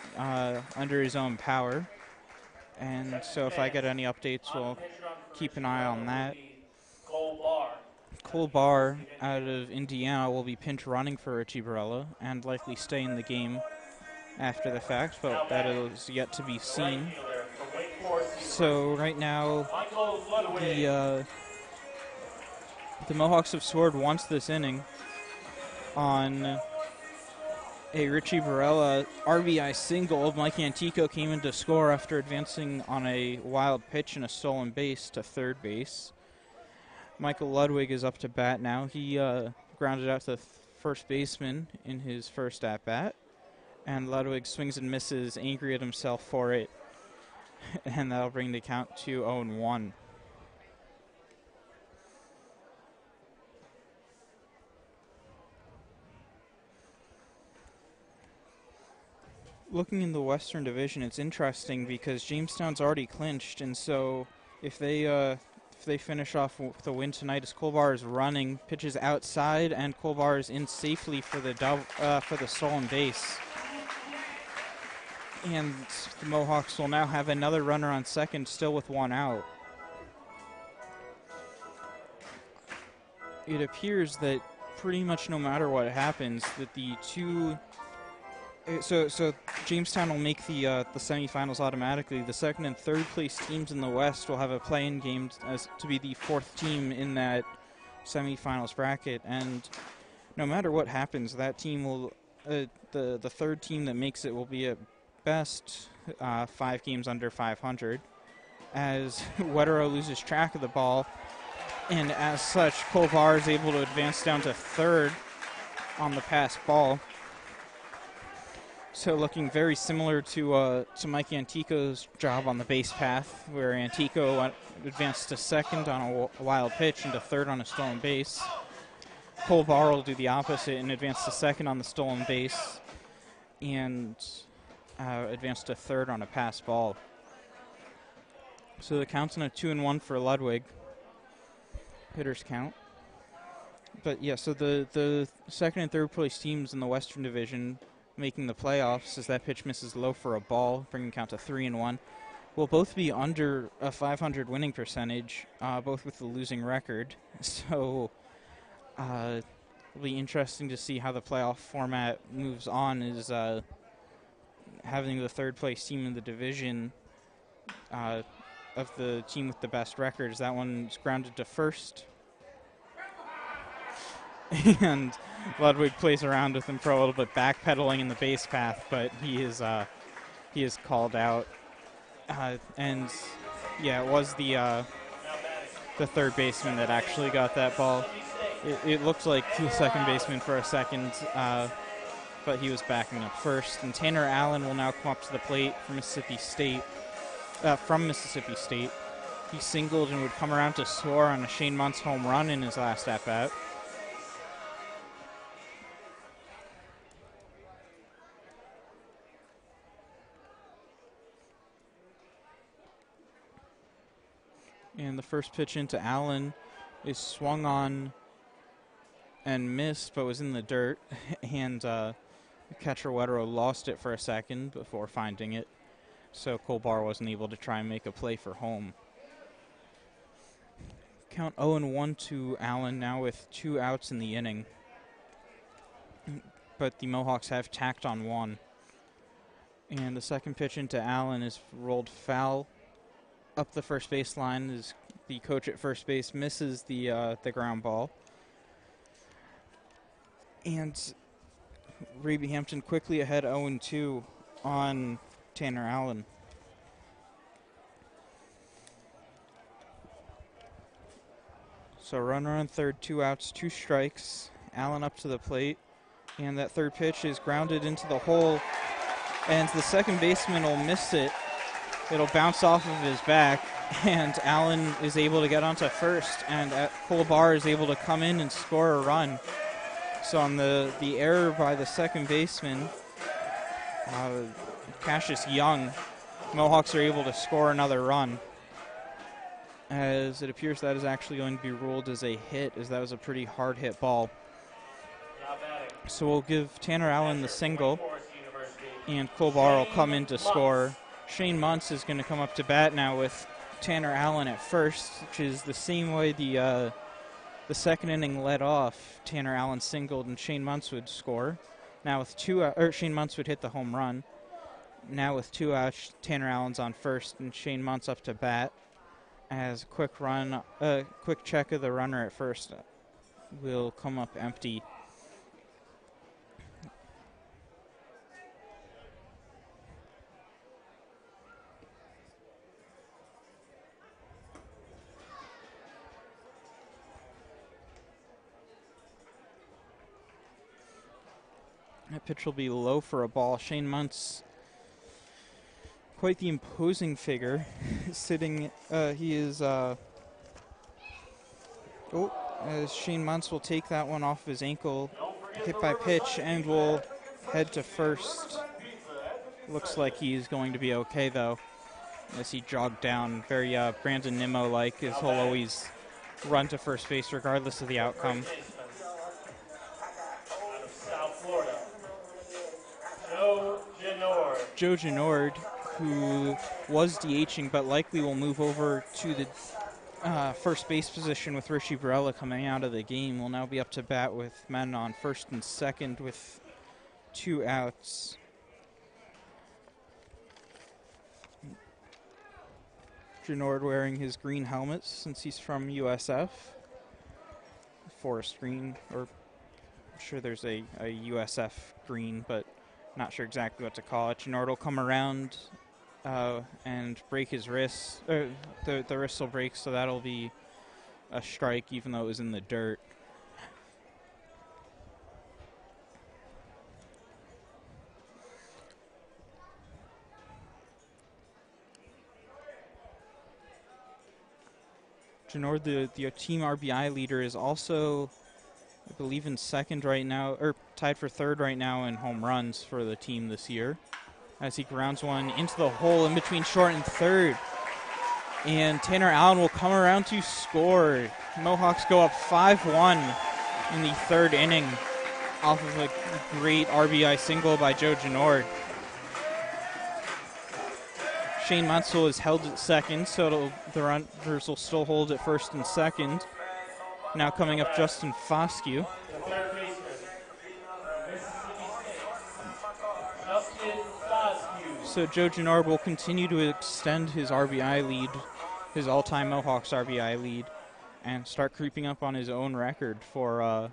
under his own power. And so if I get any updates, we'll keep an eye on that. Cole Barr out of Indiana will be pinch running for Richie Barella and likely stay in the game. after the fact, but that is yet to be seen. So right now, the Mohawks have scored once this inning on a Richie Barella RBI single. Mike Antico came in to score after advancing on a wild pitch and a stolen base to third base. Michael Ludwig is up to bat now. He grounded out to the first baseman in his first at-bat, and Ludwig swings and misses, angry at himself for it, and that'll bring the count to 0-1. Looking in the Western Division, it's interesting because Jamestown's already clinched, and so if they finish off with a win tonight, as Colbar is running, pitches outside, and Colbar is in safely for the stolen base. And the Mohawks will now have another runner on second, still with one out. It appears that pretty much no matter what happens, that the two... So Jamestown will make the semifinals automatically. The second and third place teams in the West will have a play-in game as to be the fourth team in that semifinals bracket. And no matter what happens, that team will, the third team that makes it will be at best 5 games under 500. As Wetero loses track of the ball, and as such, Colbar is able to advance down to third on the pass ball. So looking very similar to Mike Antico's job on the base path, where Antico advanced to second on a wild pitch and to third on a stolen base. Colbar will do the opposite and advance to second on the stolen base and advance to third on a pass ball. So the count's on a 2-1 for Ludwig. Hitters count. But yeah, so the second and third place teams in the Western Division making the playoffs, as that pitch misses low for a ball, bringing the count to 3-1, will both be under a 500 winning percentage, both with the losing record. So it'll be interesting to see how the playoff format moves on, is having the third place team in the division of the team with the best records. That one's grounded to first. And Ludwig plays around with him for a little bit, backpedaling in the base path, but he is called out. And yeah, it was the third baseman that actually got that ball. It looked like the second baseman for a second, but he was backing up first. And Tanner Allen will now come up to the plate from Mississippi State. He singled and would come around to score on a Shane Muntz home run in his last at-bat. And the first pitch into Allen is swung on and missed, but was in the dirt. And catcher Wetero lost it for a second before finding it. So Colbar wasn't able to try and make a play for home. Count 0-1 to Allen now with 2 outs in the inning. But the Mohawks have tacked on 1. And the second pitch into Allen is rolled foul up the first base line, as the coach at first base misses the ground ball. And Raby Hampton quickly ahead 0-2 on Tanner Allen. So runner on third, 2 outs, 2 strikes. Allen up to the plate, and that third pitch is grounded into the hole, and the second baseman will miss it. It'll bounce off of his back, and Allen is able to get onto first, and Colbar is able to come in and score a run. So on the error by the second baseman, Cassius Young, Mohawks are able to score another run, as it appears that is actually going to be ruled as a hit, as that was a pretty hard hit ball. So we'll give Tanner Allen the single, and Colbar will come in to score. Shane Muntz is going to come up to bat now with Tanner Allen at first, which is the same way the second inning led off. Tanner Allen singled and Shane Muntz would score. Now with Shane Muntz would hit the home run. Now with 2 outs, Tanner Allen's on first, and Shane Muntz up to bat. As a quick check of the runner at first will come up empty. That pitch will be low for a ball. Shane Muntz, quite the imposing figure, sitting. He is. As Shane Muntz will take that one off his ankle, hit by pitch, and will head to first. Looks like he's going to be okay though, as he jogged down. Very Brandon Nimmo-like, as he'll always run to first base regardless of the outcome. Joe Genord, who was DHing but likely will move over to the first base position with Richie Barella coming out of the game, will now be up to bat with men on first and second with 2 outs. Genord wearing his green helmet since he's from USF. Forest green, or I'm sure there's a USF green, but not sure exactly what to call it. Genord will come around and break his wrist. The wrist will break, so that'll be a strike, even though it was in the dirt. Genord, the team RBI leader, is also, I believe, in second right now, or tied for third right now in home runs for the team this year, as he grounds one into the hole in between short and third. And Tanner Allen will come around to score. Mohawks go up 5-1 in the third inning off of a great RBI single by Joe Genord. Shane Muntz is held at second, so the runners will still hold at first and second. Now coming up, Justin Foscue. So Joe Genord will continue to extend his RBI lead, his all-time Mohawks RBI lead, and start creeping up on his own record for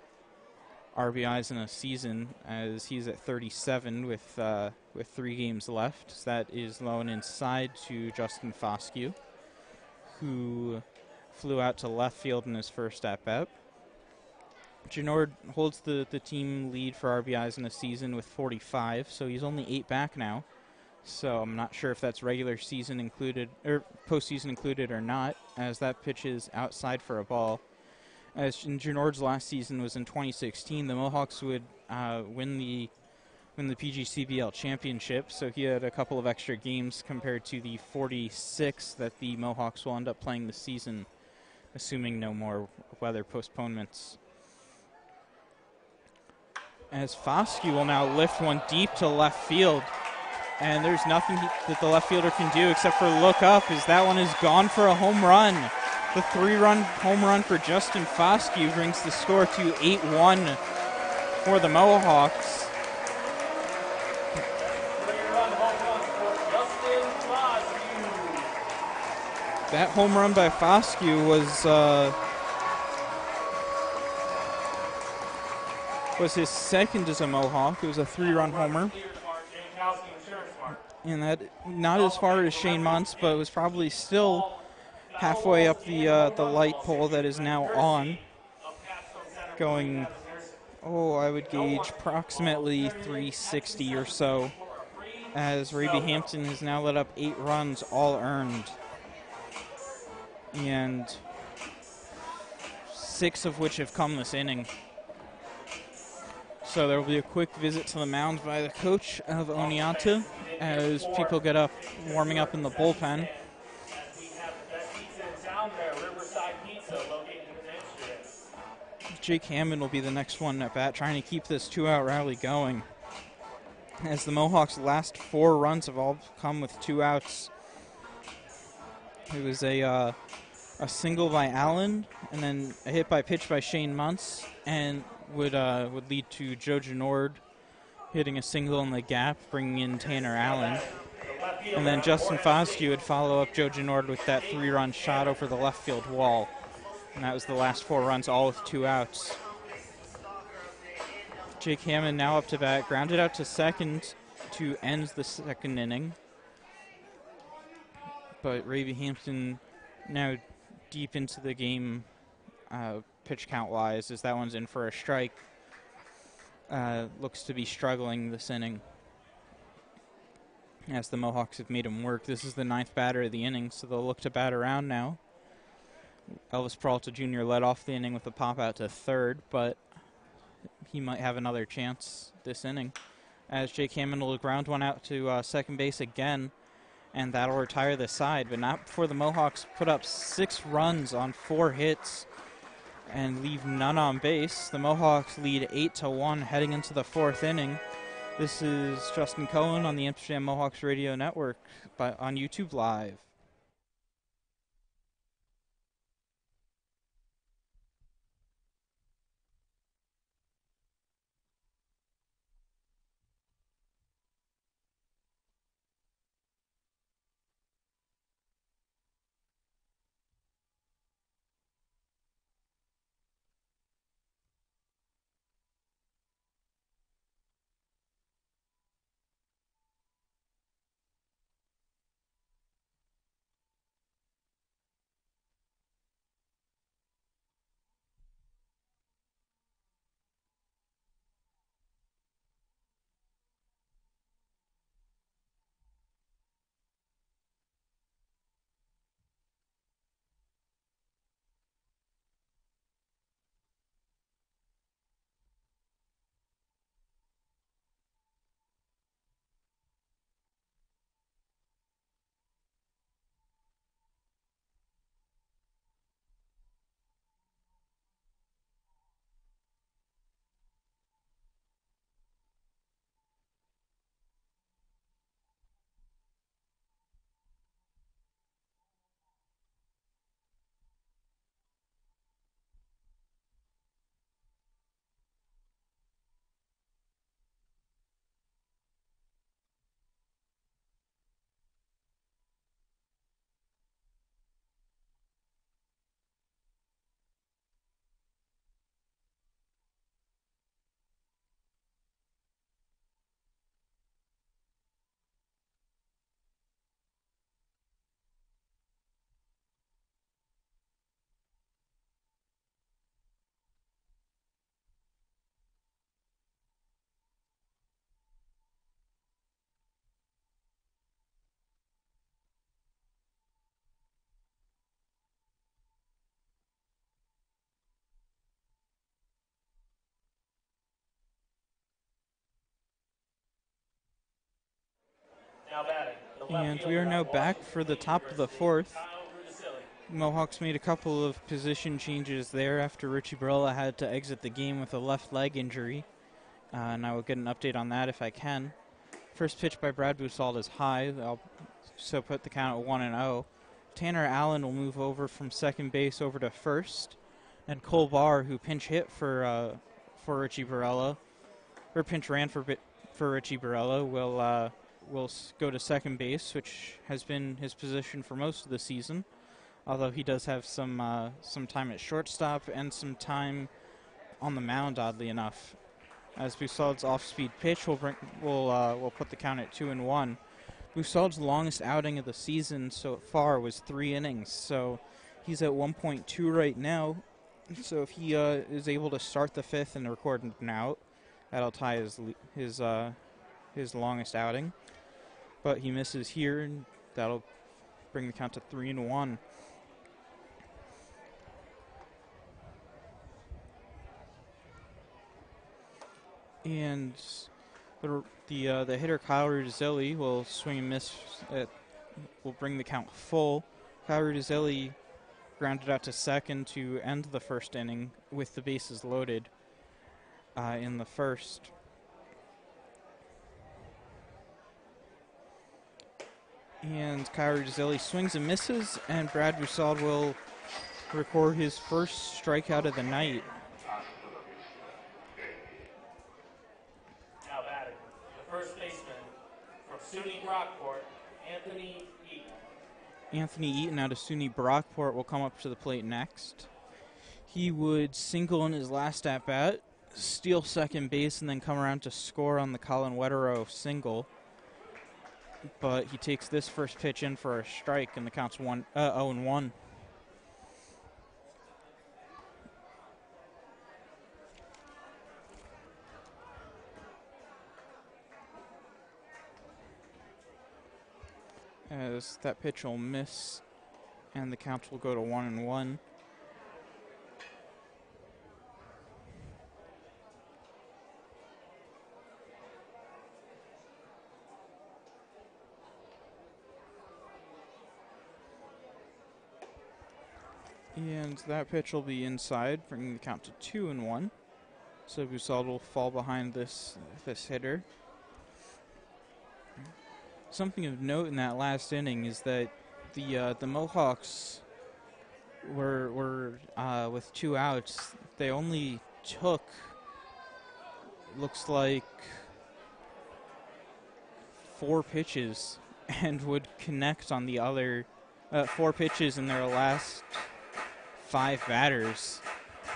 RBIs in a season, as he's at 37 with 3 games left. So that is low and inside to Justin Foscue, who flew out to left field in his first at-bat. Genord holds the team lead for RBIs in a season with 45, so he's only 8 back now. So I'm not sure if that's regular season included, or postseason included or not, as that pitch is outside for a ball. As in Genord's last season was in 2016, the Mohawks would win the PGCBL championship, so he had a couple of extra games compared to the 46 that the Mohawks will end up playing this season, assuming no more weather postponements. As Foscue will now lift one deep to left field, and there's nothing that the left fielder can do except for look up, as that one is gone for a home run. The 3-run home run for Justin Foscue brings the score to 8-1 for the Mohawks. That home run by Foscue was his second as a Mohawk. It was a 3-run homer. And that, not as far as Shane Muntz, but it was probably still halfway up the light pole that is now on. Going, I would gauge approximately 360 or so, as Raby Hampton has now let up 8 runs, all earned. And 6 of which have come this inning. So there will be a quick visit to the mound by the coach of Oneonta as people get up, warming up in the bullpen. Jake Hammond will be the next one at bat, trying to keep this 2-out rally going, as the Mohawks' last 4 runs have all come with 2 outs. It was a single by Allen, and then a hit by pitch by Shane Muntz, and would lead to Joe Genord hitting a single in the gap, bringing in Tanner Allen. And then Justin Fosque would follow up Joe Genord with that 3-run shot over the left field wall. And that was the last 4 runs, all with 2 outs. Jake Hammond now up to bat, grounded out to second to end the second inning. But Ravy Hampton now deep into the game pitch count-wise, as that one's in for a strike. Looks to be struggling this inning, as the Mohawks have made him work. This is the 9th batter of the inning, so they'll look to bat around now. Elvis Peralta Jr. led off the inning with a pop out to third, but he might have another chance this inning, as Jake Hammond will ground one out to second base again, and that'll retire the side, but not before the Mohawks put up 6 runs on 4 hits and leave none on base. The Mohawks lead 8-1 heading into the 4th inning. This is Justin Cohen on the Amsterdam Mohawks Radio Network on YouTube Live. And we are now back for the top of the 4th. Mohawks made a couple of position changes there after Richie Barella had to exit the game with a left leg injury. And I will get an update on that if I can. First pitch by Brad Boussault is high. I'll so put the count at 1-0. Tanner Allen will move over from second base over to first. And Cole Barr, who pinch hit for Richie Barella, or pinch ran for Richie Barella, will go to second base, which has been his position for most of the season, although he does have some time at shortstop and some time on the mound, oddly enough. As Boussault's off-speed pitch will put the count at 2-1. Boussault's longest outing of the season so far was 3 innings, so he's at 1.2 right now. So if he is able to start the 5th and record an out, that'll tie his longest outing. But he misses here, and that'll bring the count to 3-1. And the hitter Kyle Rudizzelli will swing and miss. Will bring the count full. Kyle Rudizzelli grounded out to second to end the first inning with the bases loaded in the first. And Kyle Rudizzelli swings and misses, and Brad Boussault will record his first strikeout of the night. SUNY Brockport, Anthony Eaton. Anthony Eaton out of SUNY Brockport will come up to the plate next. He would single in his last at-bat, steal second base, and then come around to score on the Colin Wetterow single. But he takes this first pitch in for a strike, and the count's 0-1. As that pitch will miss, and the count will go to 1-1. And that pitch will be inside, bringing the count to 2-1. So Busald will fall behind this hitter. Something of note in that last inning is that the Mohawks were with 2 outs. They only took, looks like, 4 pitches and would connect on the other 4 pitches in their last 5 batters.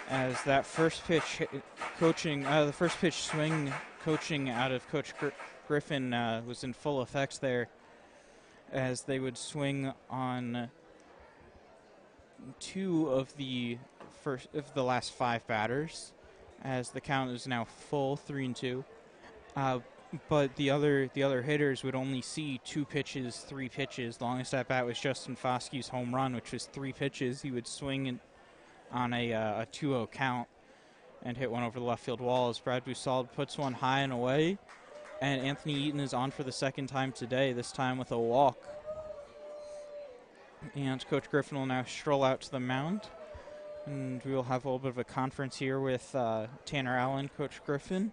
As that first pitch the first pitch swing coaching out of Coach Griffin was in full effect there, as they would swing on 2 of the last 5 batters, as the count is now full 3-2. But the other hitters would only see 2 pitches, 3 pitches. Longest at bat was Justin Foskey's home run, which was 3 pitches. He would swing on a 2-0 count and hit one over the left field wall as Brad Busald puts one high and away. And Anthony Eaton is on for the second time today, this time with a walk. And Coach Griffin will now stroll out to the mound. And we will have a little bit of a conference here with Tanner Allen, Coach Griffin,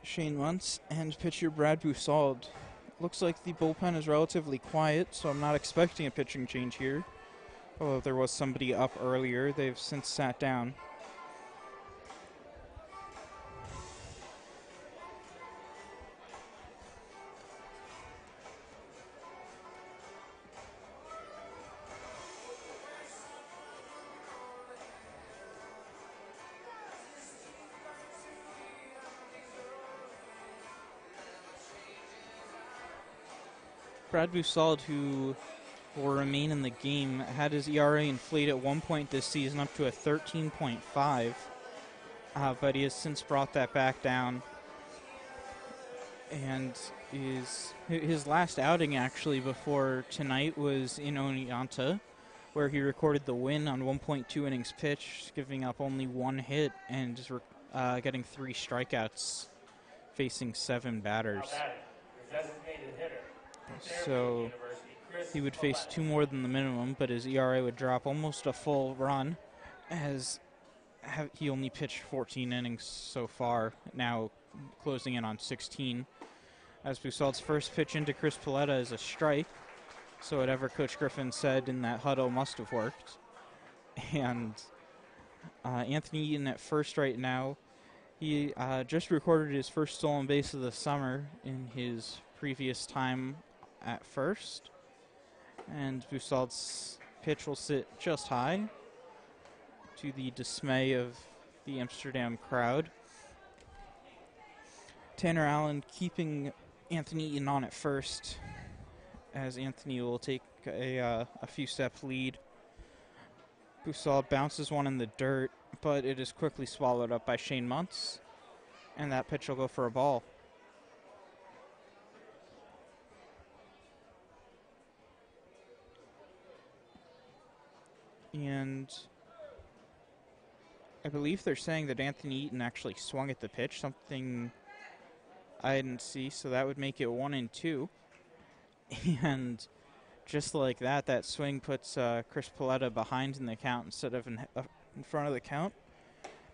Shane Muntz, and pitcher Brad Busald. Looks like the bullpen is relatively quiet, so I'm not expecting a pitching change here. Although there was somebody up earlier, they've since sat down. Brad Busald, who will remain in the game, had his ERA inflate at one point this season up to a 13.5, but he has since brought that back down. And his last outing, actually, before tonight was in Oneonta, where he recorded the win on 1.2 innings pitched, giving up only 1 hit and just getting 3 strikeouts, facing 7 batters. So he would face 2 more than the minimum, but his ERA would drop almost a full run, as he only pitched 14 innings so far, now closing in on 16. As Busald's first pitch into Chris Paletta is a strike, so whatever Coach Griffin said in that huddle must have worked. And Anthony Eaton at first right now. He just recorded his first stolen base of the summer in his previous time at first. And Busald's pitch will sit just high, to the dismay of the Amsterdam crowd. Tanner Allen keeping Anthony Eaton on at first, as Anthony will take a few step lead. Busald bounces one in the dirt, but it is quickly swallowed up by Shane Muntz, and that pitch will go for a ball. And I believe they're saying that Anthony Eaton actually swung at the pitch, something I didn't see, so that would make it 1-2. And just like that, that swing puts Chris Paletta behind in the count instead of in front of the count.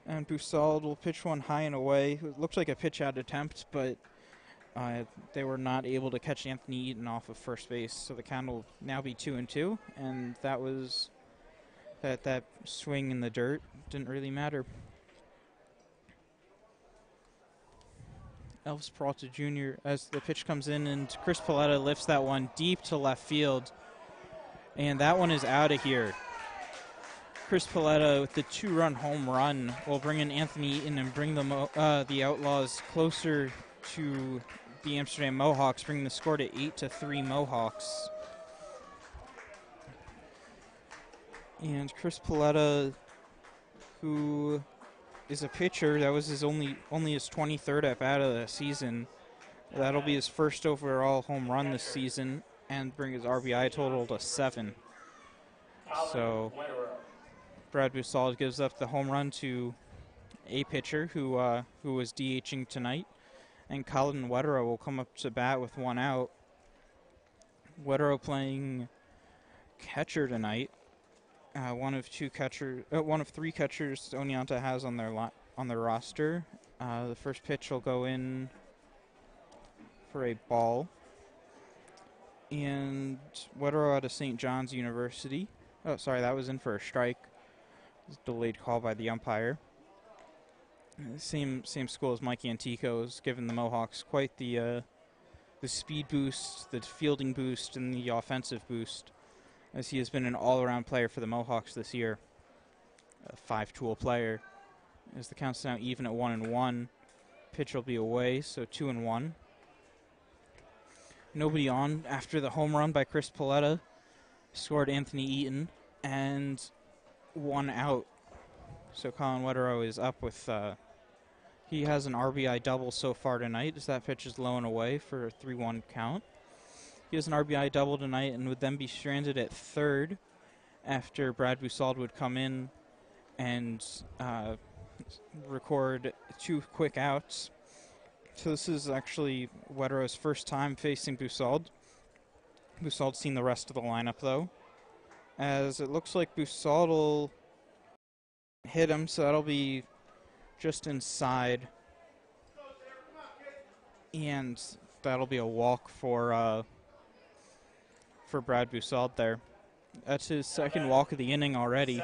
And Busald will pitch one high and away. It looks like a pitch-out attempt, but they were not able to catch Anthony Eaton off of first base, so the count will now be 2-2. And that was that swing in the dirt didn't really matter. Elvis Peralta Jr. as the pitch comes in, and Chris Paletta lifts that one deep to left field. And that one is out of here. Chris Paletta with the 2-run home run will bring in Anthony Eaton and bring the Outlaws closer to the Amsterdam Mohawks, bringing the score to 8-3 Mohawks. And Chris Paletta, who is a pitcher, that was his only his 23rd at bat of the season. That'll be his first overall home run this season and bring his RBI total to 7. So Brad Busald gives up the home run to a pitcher who was DHing tonight, and Colin Wetterow will come up to bat with 1 out. Wetterow playing catcher tonight. One of 3 catchers Oneonta has on their roster. The first pitch will go in for a ball, and Wetterow out of St. John's University. Oh, sorry, that was in for a strike. It was a delayed call by the umpire. Same school as Mike Antico's, given the Mohawks quite the speed boost, the fielding boost, and the offensive boost, as he has been an all-around player for the Mohawks this year. A 5-tool player. As the count's now even at 1-1. Pitch will be away, so 2-1. Nobody on after the home run by Chris Paletta. Scored Anthony Eaton, and 1 out. So Colin Wetterow is up with, he has an RBI double so far tonight, as that pitch is low and away for a 3-1 count. He has an RBI double tonight and would then be stranded at third after Brad Busald would come in and record 2 quick outs. So this is actually Wetterow's first time facing Busald. Busald's seen the rest of the lineup, though, as it looks like Busald will hit him, so that'll be just inside, and that'll be a walk for Brad Busald there. That's his second walk of the inning already,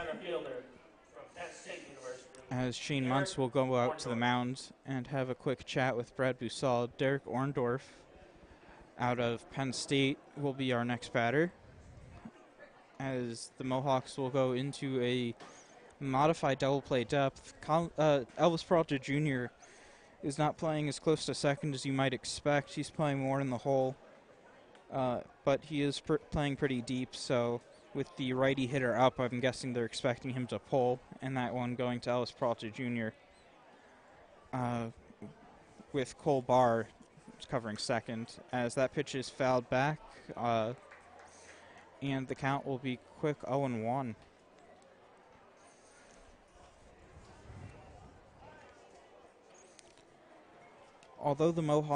as Shane Muntz will go out to the mound and have a quick chat with Brad Busald. Derek Orndorff out of Penn State will be our next batter, as the Mohawks will go into a modified double play depth. Elvis Peralta Jr. is not playing as close to second as you might expect. He's playing more in the hole, but he is playing pretty deep, so with the righty hitter up, I'm guessing they're expecting him to pull, and that one going to Elvis Peralta Jr. With Cole Barr covering second, as that pitch is fouled back, and the count will be quick 0-1. Although the Mohawks